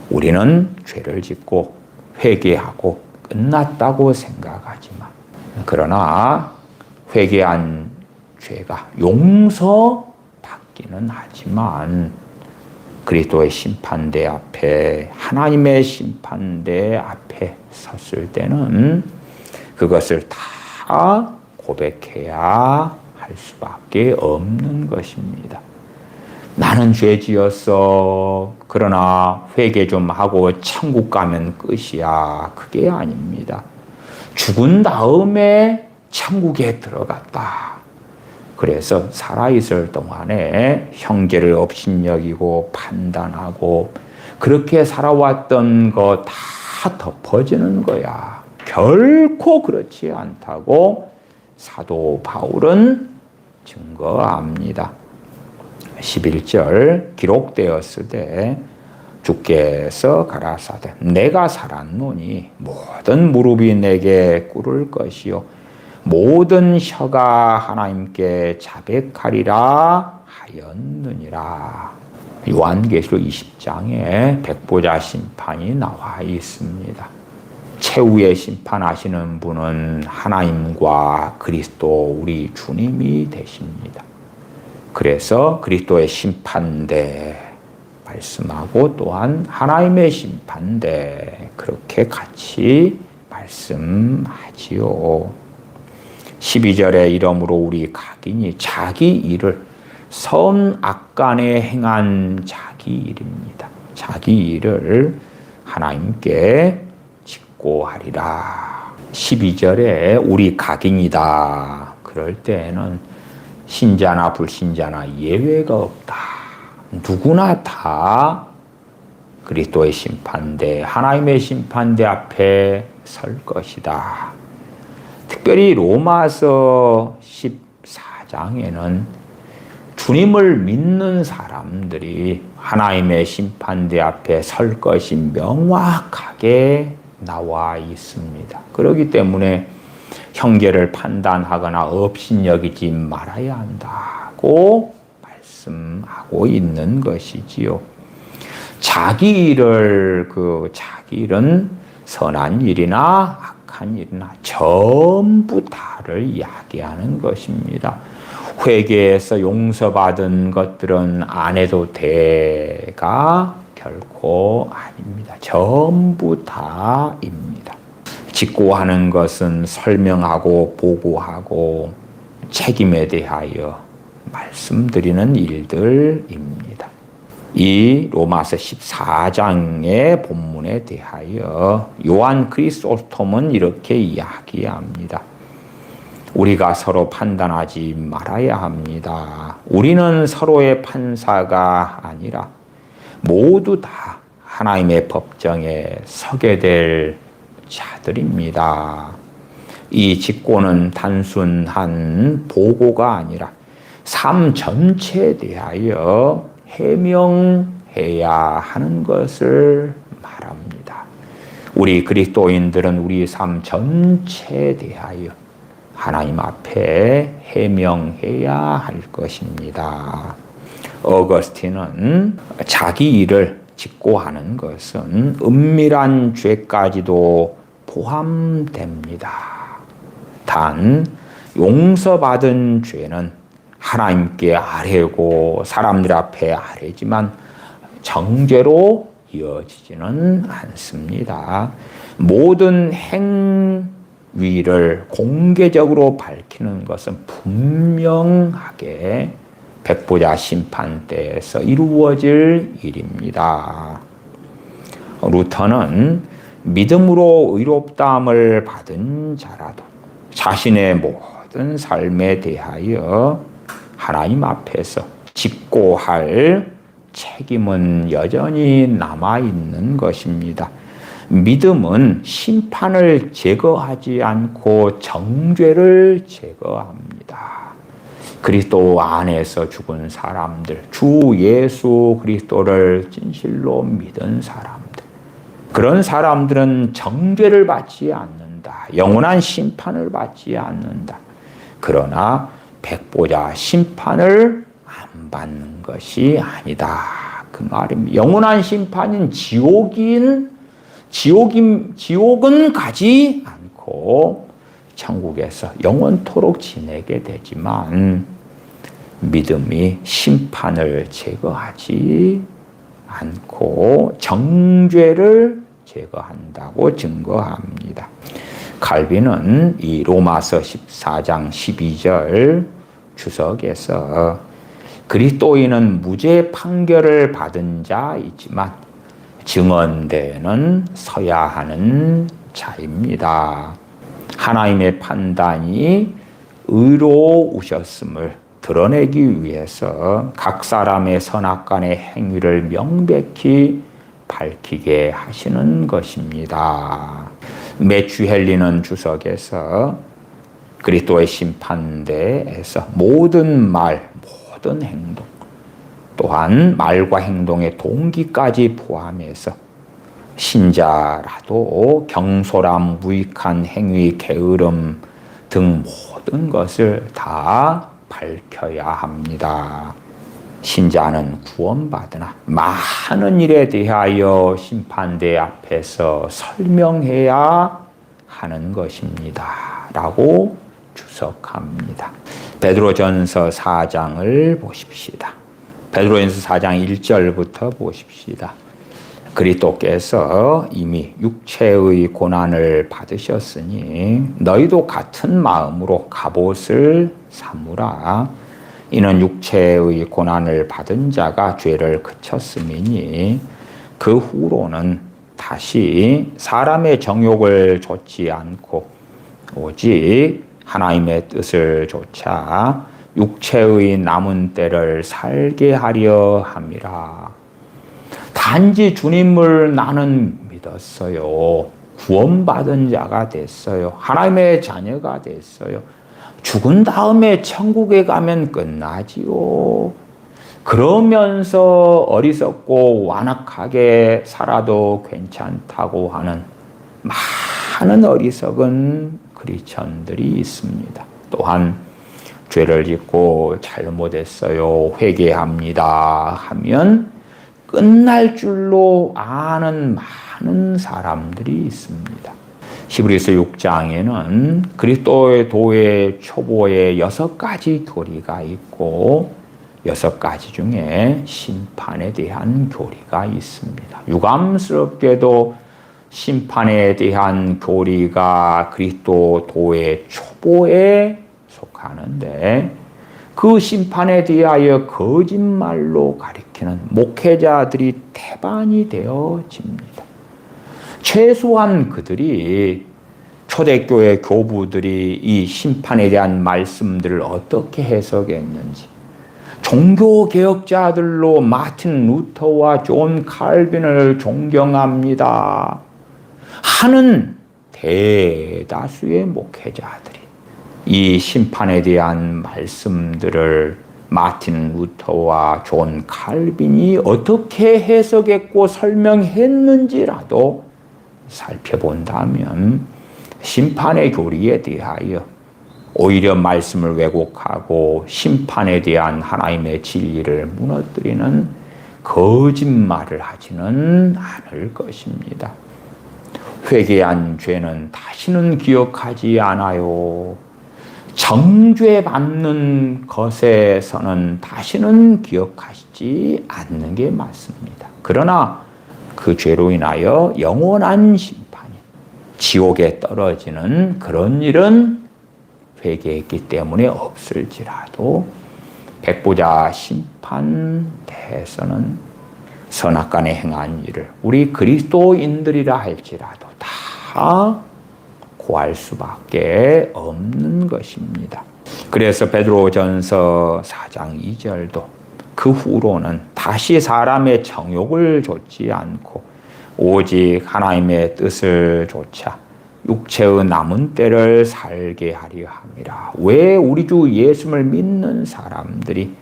우리는 죄를 짓고 회개하고 끝났다고 생각하지만, 그러나 회개한 죄가 용서받기는 하지만 그리스도의 심판대 앞에, 하나님의 심판대 앞에 섰을 때는 그것을 다 고백해야 할 수밖에 없는 것입니다. 나는 죄 지었어. 그러나 회개 좀 하고 천국 가면 끝이야. 그게 아닙니다. 죽은 다음에 천국에 들어갔다. 그래서 살아있을 동안에 형제를 업신여기고 판단하고 그렇게 살아왔던 거 다 덮어지는 거야. 결코 그렇지 않다고 사도 바울은 증거합니다. 11절 기록되었을 때 주께서 가라사대 내가 살았노니 모든 무릎이 내게 꿇을 것이요 모든 혀가 하나님께 자백하리라 하였느니라. 요한계시록 20장에 백보자 심판이 나와 있습니다. 최후의 심판하시는 분은 하나님과 그리스도 우리 주님이 되십니다. 그래서 그리스도의 심판대 말씀하고 또한 하나님의 심판대 그렇게 같이 말씀하지요. 12절에 이러므로 우리 각인이 자기 일을 선악간에 행한 자기 일입니다. 자기 일을 하나님께 짓고하리라. 12절에 우리 각인이다. 그럴 때에는 신자나 불신자나 예외가 없다. 누구나 다 그리스도의 심판대, 하나님의 심판대 앞에 설 것이다. 특별히 로마서 14장에는 주님을 믿는 사람들이 하나님의 심판대 앞에 설 것이 명확하게 나와 있습니다. 그렇기 때문에 형제를 판단하거나 업신여기지 말아야 한다고 말씀하고 있는 것이지요. 자기 일은 선한 일이나 악한 일이나 전부 다를 이야기하는 것입니다. 회개에서 용서받은 것들은 안 해도 돼가 결코 아닙니다. 전부 다입니다. 직고하는 것은 설명하고 보고하고 책임에 대하여 말씀드리는 일들입니다. 이 로마서 14장의 본문에 대하여 요한 크리스오스톰은 이렇게 이야기합니다. 우리가 서로 판단하지 말아야 합니다. 우리는 서로의 판사가 아니라 모두 다 하나님의 법정에 서게 될 자들입니다. 이 직고는 단순한 보고가 아니라 삶 전체에 대하여 해명해야 하는 것을 말합니다. 우리 그리스도인들은 우리 삶 전체에 대하여 하나님 앞에 해명해야 할 것입니다. 어거스틴은 자기 일을 직고하는 것은 은밀한 죄까지도 포함됩니다. 단 용서받은 죄는 하나님께 아뢰고 사람들 앞에 아뢰지만 정죄로 이어지지는 않습니다. 모든 행위를 공개적으로 밝히는 것은 분명하게 백보자 심판 때에서 이루어질 일입니다. 루터는 믿음으로 의롭다함을 받은 자라도 자신의 모든 삶에 대하여 하나님 앞에서 직고할 책임은 여전히 남아있는 것입니다. 믿음은 심판을 제거하지 않고 정죄를 제거합니다. 그리스도 안에서 죽은 사람들, 주 예수 그리스도를 진실로 믿은 사람들, 그런 사람들은 정죄를 받지 않는다. 영원한 심판을 받지 않는다. 그러나 백보자 심판을 안 받는 것이 아니다. 그 말입니다. 영원한 심판인 지옥은 가지 않고 천국에서 영원토록 지내게 되지만 믿음이 심판을 제거하지 않고 정죄를 제거한다고 증거합니다. 칼빈은 이 로마서 14장 12절 주석에서 그리스도인은 무죄 판결을 받은 자이지만 증언대에는 서야 하는 자입니다. 하나님의 판단이 의로우셨음을 드러내기 위해서 각 사람의 선악간의 행위를 명백히 밝히게 하시는 것입니다. 매튜 헨리는 주석에서 그리스도의 심판대에서 모든 말, 모든 행동, 또한 말과 행동의 동기까지 포함해서 신자라도 경솔함, 무익한 행위, 게으름 등 모든 것을 다 밝혀야 합니다. 신자는 구원받으나 많은 일에 대하여 심판대 앞에서 설명해야 하는 것입니다. 라고 주석합니다. 베드로전서 4장을 보십시다. 베드로전서 4장 1절부터 보십시다. 그리스도께서 이미 육체의 고난을 받으셨으니 너희도 같은 마음으로 갑옷을 삼으라. 이는 육체의 고난을 받은 자가 죄를 그쳤음이니 그 후로는 다시 사람의 정욕을 좇지 않고 오직 하나님의 뜻을 좇아 육체의 남은 때를 살게 하려 함이라. 단지 주님을 나는 믿었어요. 구원받은 자가 됐어요. 하나님의 자녀가 됐어요. 죽은 다음에 천국에 가면 끝나지요. 그러면서 어리석고 완악하게 살아도 괜찮다고 하는 많은 어리석은 크리스천들이 있습니다. 또한 죄를 짓고 잘못했어요. 회개합니다 하면 끝날 줄로 아는 많은 사람들이 있습니다. 히브리서 6장에는 그리스도의 도의 초보에 6가지 교리가 있고 6가지 중에 심판에 대한 교리가 있습니다. 유감스럽게도 심판에 대한 교리가 그리스도 도의 초보에 속하는데 그 심판에 대하여 거짓말로 가리키는 목회자들이 태반이 되어집니다. 최소한 그들이 초대교회 교부들이 이 심판에 대한 말씀들을 어떻게 해석했는지, 종교개혁자들로 마틴 루터와 존 칼빈을 존경합니다 하는 대다수의 목회자들이 이 심판에 대한 말씀들을 마틴 루터와 존 칼빈이 어떻게 해석했고 설명했는지라도 살펴본다면 심판의 교리에 대하여 오히려 말씀을 왜곡하고 심판에 대한 하나님의 진리를 무너뜨리는 거짓말을 하지는 않을 것입니다. 회개한 죄는 다시는 기억하지 않아요. 정죄받는 것에서는 다시는 기억하지 않는 게 맞습니다. 그러나 그 죄로 인하여 영원한 심판이 지옥에 떨어지는 그런 일은 회개했기 때문에 없을지라도 백보자 심판대에서는 선악간에 행한 일을 우리 그리스도인들이라 할지라도 다 고할 수밖에 없는 것입니다. 그래서 베드로전서 4장 2절도 그 후로는 다시 사람의 정욕을 좇지 않고 오직 하나님의 뜻을 좇아 육체의 남은 때를 살게 하려 함이라. 왜 우리 주 예수를 믿는 사람들이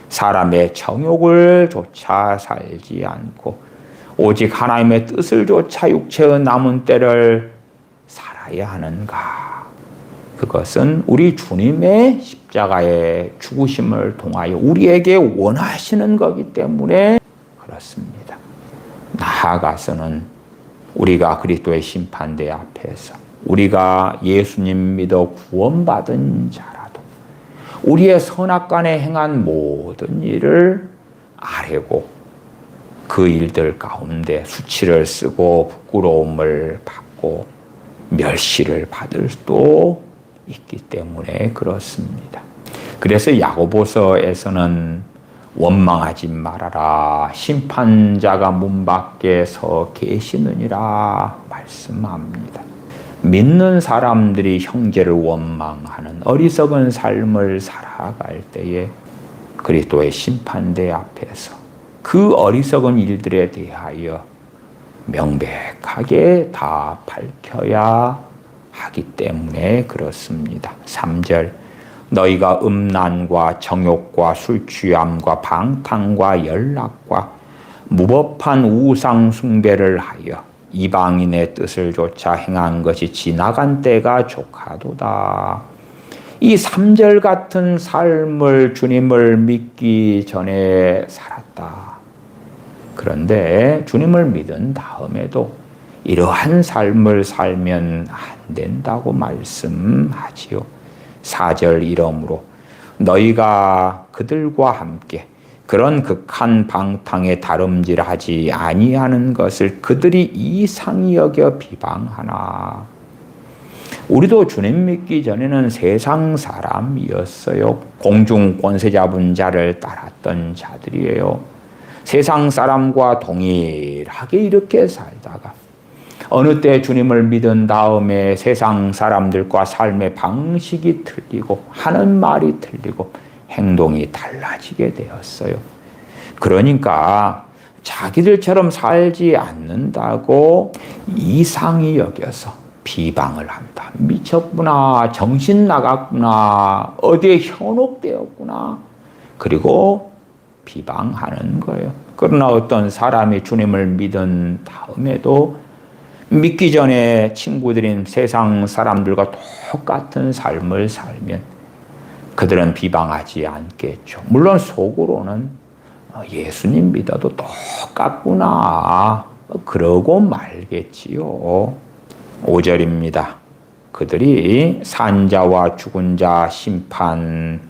사람의 정욕을 좇아 살지 않고 오직 하나님의 뜻을 좇아 육체의 남은 때를 살아야 하는가? 그것은 우리 주님의 십자가의 죽으심을 통하여 우리에게 원하시는 거기 때문에 그렇습니다. 나아가서는 우리가 그리스도의 심판대 앞에서 우리가 예수님 믿어 구원받은 자라도 우리의 선악간에 행한 모든 일을 아뢰고 그 일들 가운데 수치를 쓰고 부끄러움을 받고 멸시를 받을 수도 있기 때문에 그렇습니다. 그래서 야고보서에서는 원망하지 말아라. 심판자가 문 밖에 서 계시느니라 말씀합니다. 믿는 사람들이 형제를 원망하는 어리석은 삶을 살아갈 때에 그리스도의 심판대 앞에서 그 어리석은 일들에 대하여 명백하게 다 밝혀야 하기 때문에 그렇습니다. 3절 너희가 음란과 정욕과 술취함과 방탕과 연락과 무법한 우상 숭배를 하여 이방인의 뜻을 조차 행한 것이 지나간 때가 족하도다. 이 3절 같은 삶을 주님을 믿기 전에 살았다. 그런데 주님을 믿은 다음에도 이러한 삶을 살면 안 된다고 말씀하지요. 4절 이러므로 너희가 그들과 함께 그런 극한 방탕에 다름질하지 아니하는 것을 그들이 이상히 여겨 비방하나. 우리도 주님 믿기 전에는 세상 사람이었어요. 공중 권세 잡은 자를 따랐던 자들이에요. 세상 사람과 동일하게 이렇게 살다가 어느 때 주님을 믿은 다음에 세상 사람들과 삶의 방식이 틀리고 하는 말이 틀리고 행동이 달라지게 되었어요. 그러니까 자기들처럼 살지 않는다고 이상히 여겨서 비방을 한다. 미쳤구나. 정신 나갔구나. 어디에 현혹되었구나. 그리고 비방하는 거예요. 그러나 어떤 사람이 주님을 믿은 다음에도 믿기 전에 친구들인 세상 사람들과 똑같은 삶을 살면 그들은 비방하지 않겠죠. 물론 속으로는 예수님 믿어도 똑같구나 그러고 말겠지요. 5절입니다. 그들이 산자와 죽은 자 심판하기를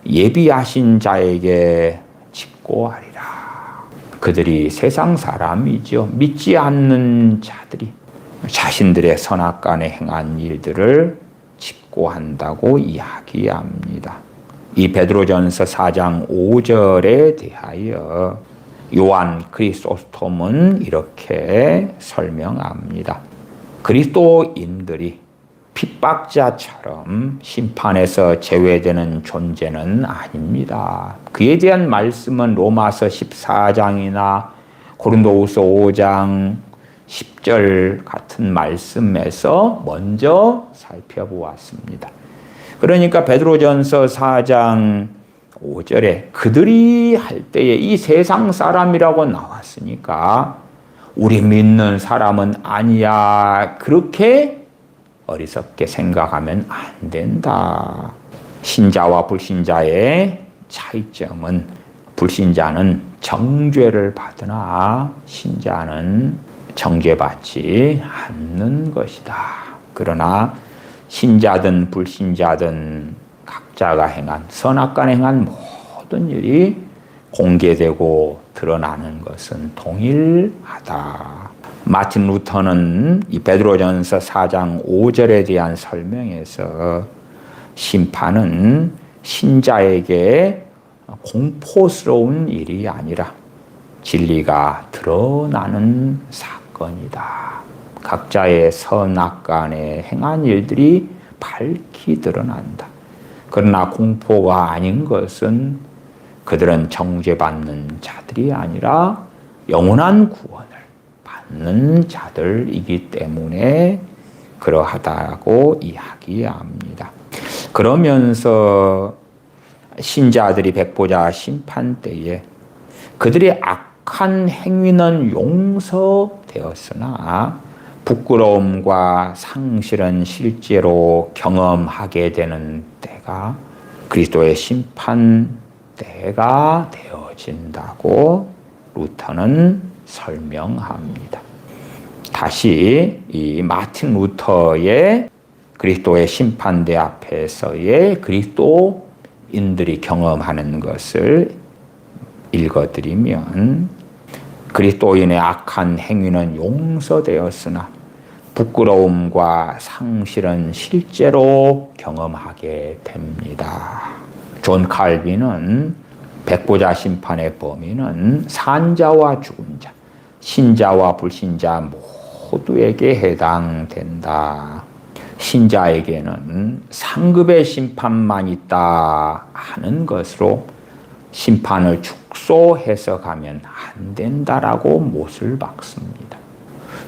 예비하신 자에게 직고하리라. 그들이 세상 사람이죠. 믿지 않는 자들이 자신들의 선악간에 행한 일들을 직고한다고 이야기합니다. 이 베드로전서 4장 5절에 대하여 요한 크리소스톰은 이렇게 설명합니다. 그리스도인들이 핍박자처럼 심판에서 제외되는 존재는 아닙니다. 그에 대한 말씀은 로마서 14장이나 고린도후서 5장 10절 같은 말씀에서 먼저 살펴보았습니다. 그러니까 베드로전서 4장 5절에 그들이 할 때에 이 세상 사람이라고 나왔으니까 우리 믿는 사람은 아니야. 그렇게 어리석게 생각하면 안 된다. 신자와 불신자의 차이점은 불신자는 정죄를 받으나 신자는 정죄받지 않는 것이다. 그러나 신자든 불신자든 각자가 행한 선악간 행한 모든 일이 공개되고 드러나는 것은 동일하다. 마틴 루터는 이 베드로전서 4장 5절에 대한 설명에서 심판은 신자에게 공포스러운 일이 아니라 진리가 드러나는 사건이다. 각자의 선악간에 행한 일들이 밝히 드러난다. 그러나 공포가 아닌 것은 그들은 정죄받는 자들이 아니라 영원한 구원을 받는 자들이기 때문에 그러하다고 이야기합니다. 그러면서 신자들이 백보자 심판 때에 그들의 악한 행위는 용서되었으나 부끄러움과 상실은 실제로 경험하게 되는 때가 그리스도의 심판 때가 되어진다고 루터는 설명합니다. 다시 이 마틴 루터의 그리스도의 심판대 앞에서의 그리스도인들이 경험하는 것을 읽어드리면 그리스도인의 악한 행위는 용서되었으나 부끄러움과 상실은 실제로 경험하게 됩니다. 존 칼빈은 백보자 심판의 범위는 산자와 죽은 자, 신자와 불신자 모두에게 해당된다. 신자에게는 상급의 심판만 있다 하는 것으로 심판을 축소해서 가면 안 된다라고 못을 박습니다.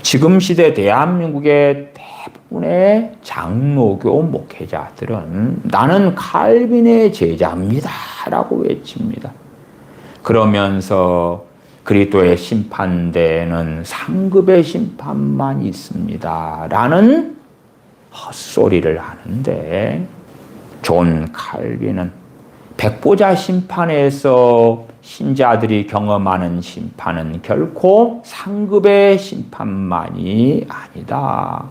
지금 시대 대한민국의 대부분의 장로교 목회자들은 나는 칼빈의 제자입니다 라고 외칩니다. 그러면서 그리스도의 심판대에는 상급의 심판만 있습니다 라는 헛소리를 하는데, 존 칼빈은 백보자 심판에서 신자들이 경험하는 심판은 결코 상급의 심판만이 아니다.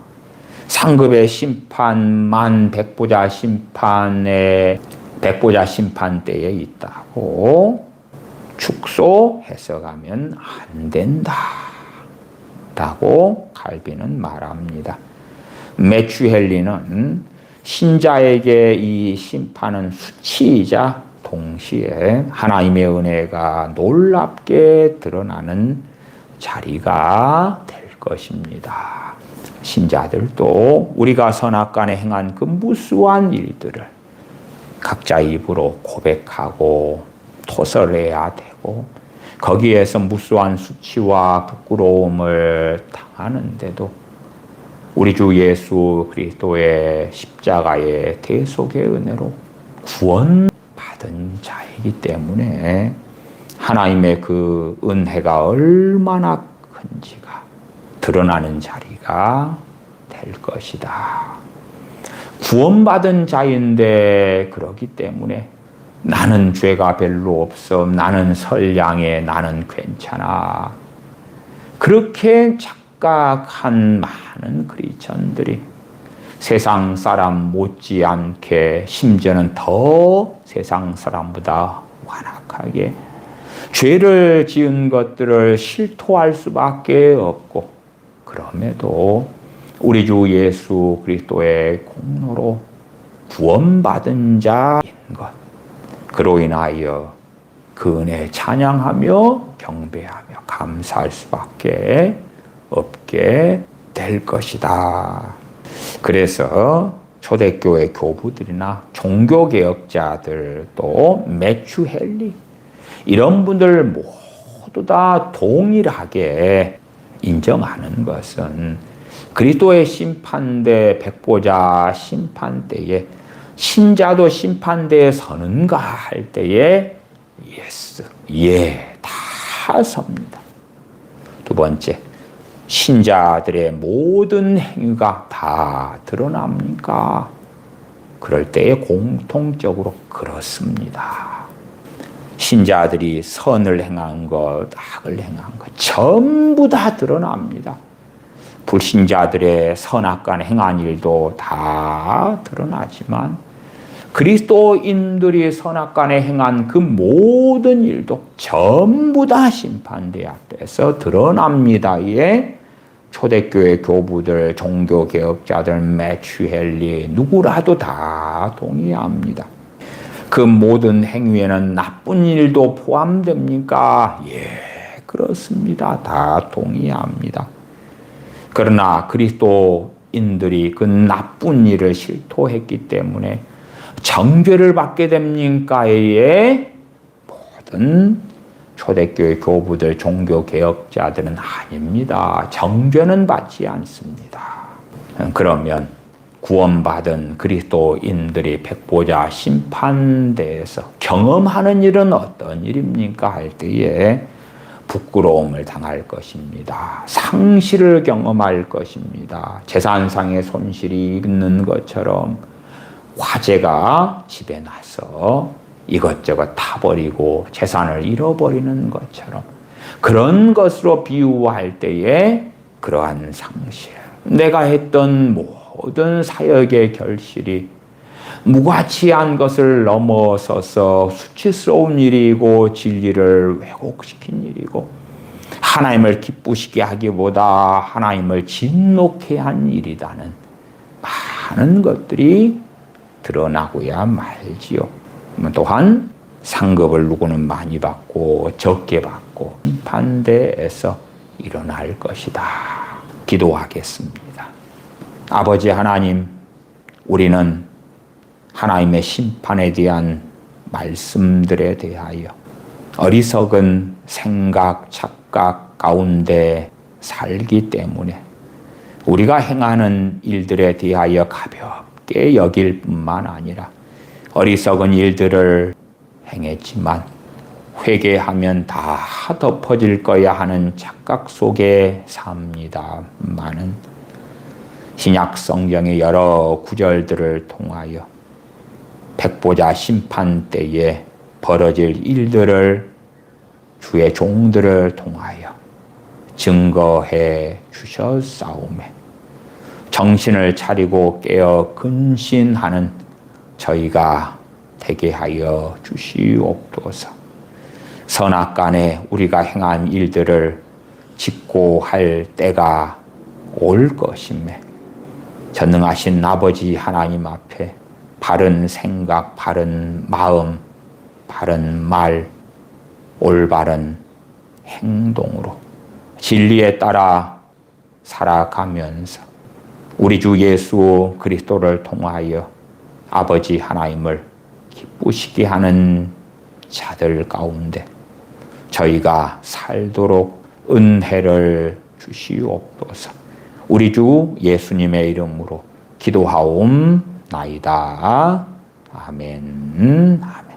상급의 심판만 백보자 심판 때에 있다고 축소해석하면 안 된다 라고 칼빈은 말합니다. 매튜 헨리는 신자에게 이 심판은 수치이자 동시에 하나님의 은혜가 놀랍게 드러나는 자리가 될 것입니다. 신자들도 우리가 선악간에 행한 그 무수한 일들을 각자 입으로 고백하고 토설해야 되고, 거기에서 무수한 수치와 부끄러움을 당하는데도 우리 주 예수 그리스도의 십자가의 대속의 은혜로 구원받은 자이기 때문에 하나님의 그 은혜가 얼마나 큰지가 드러나는 자리가 될 것이다. 구원받은 자인데 그러기 때문에 나는 죄가 별로 없어, 나는 선량해, 나는 괜찮아, 그렇게 착각한 많은 크리스천들이 세상 사람 못지않게, 심지어는 더 세상 사람보다 완악하게 죄를 지은 것들을 실토할 수밖에 없고, 그럼에도 우리 주 예수 그리스도의 공로로 구원받은 자인 것, 그로 인하여 그 은혜 찬양하며 경배하며 감사할 수밖에 없게 될 것이다. 그래서 초대교회 교부들이나 종교개혁자들, 또 매튜 헨리, 이런 분들 모두 다 동일하게 인정하는 것은 그리스도의 심판대, 백보자 심판대에 신자도 심판대에 서는가 할 때에 예스, 예, 다 섭니다. 두 번째, 신자들의 모든 행위가 다 드러납니까? 그럴 때에 공통적으로 그렇습니다. 신자들이 선을 행한 것, 악을 행한 것 전부 다 드러납니다. 불신자들의 선악간 행한 일도 다 드러나지만 그리스도인들이 선악간에 행한 그 모든 일도 전부 다 심판대 앞에서 드러납니다. 예, 초대교회 교부들, 종교개혁자들, 매튜 헨리 누구라도 다 동의합니다. 그 모든 행위에는 나쁜 일도 포함됩니까? 예, 그렇습니다. 다 동의합니다. 그러나 그리스도인들이 그 나쁜 일을 실토했기 때문에 정죄를 받게 됩니까에 모든 초대교회 교부들, 종교개혁자들은 아닙니다. 정죄는 받지 않습니다. 그러면 구원받은 그리스도인들이 백보자 심판대에서 경험하는 일은 어떤 일입니까? 할 때에 부끄러움을 당할 것입니다. 상실을 경험할 것입니다. 재산상의 손실이 있는 것처럼 화재가 집에 나서 이것저것 타버리고 재산을 잃어버리는 것처럼 그런 것으로 비유할 때에 그러한 상실, 내가 했던 모든 사역의 결실이 무가치한 것을 넘어서서 수치스러운 일이고 진리를 왜곡시킨 일이고 하나님을 기쁘시게 하기보다 하나님을 진노케 한 일이라는 많은 것들이 드러나고야 말지요. 또한 상급을 누구는 많이 받고 적게 받고 심판대에서 일어날 것이다. 기도하겠습니다. 아버지 하나님, 우리는 하나님의 심판에 대한 말씀들에 대하여 어리석은 생각, 착각 가운데 살기 때문에 우리가 행하는 일들에 대하여 가볍게 여길 뿐만 아니라 어리석은 일들을 행했지만 회개하면 다 덮어질 거야 하는 착각 속에 삽니다마는 신약 성경의 여러 구절들을 통하여 백보자 심판 때에 벌어질 일들을 주의 종들을 통하여 증거해 주셨사오매 정신을 차리고 깨어 근신하는 저희가 되게 하여 주시옵소서. 선악간에 우리가 행한 일들을 직고할 때가 올 것이며 전능하신 아버지 하나님 앞에 바른 생각, 바른 마음, 바른 말, 올바른 행동으로 진리에 따라 살아가면서 우리 주 예수 그리스도를 통하여 아버지 하나님을 기쁘시게 하는 자들 가운데 저희가 살도록 은혜를 주시옵소서. 우리 주 예수님의 이름으로 기도하옵나이다. 아멘. 아멘.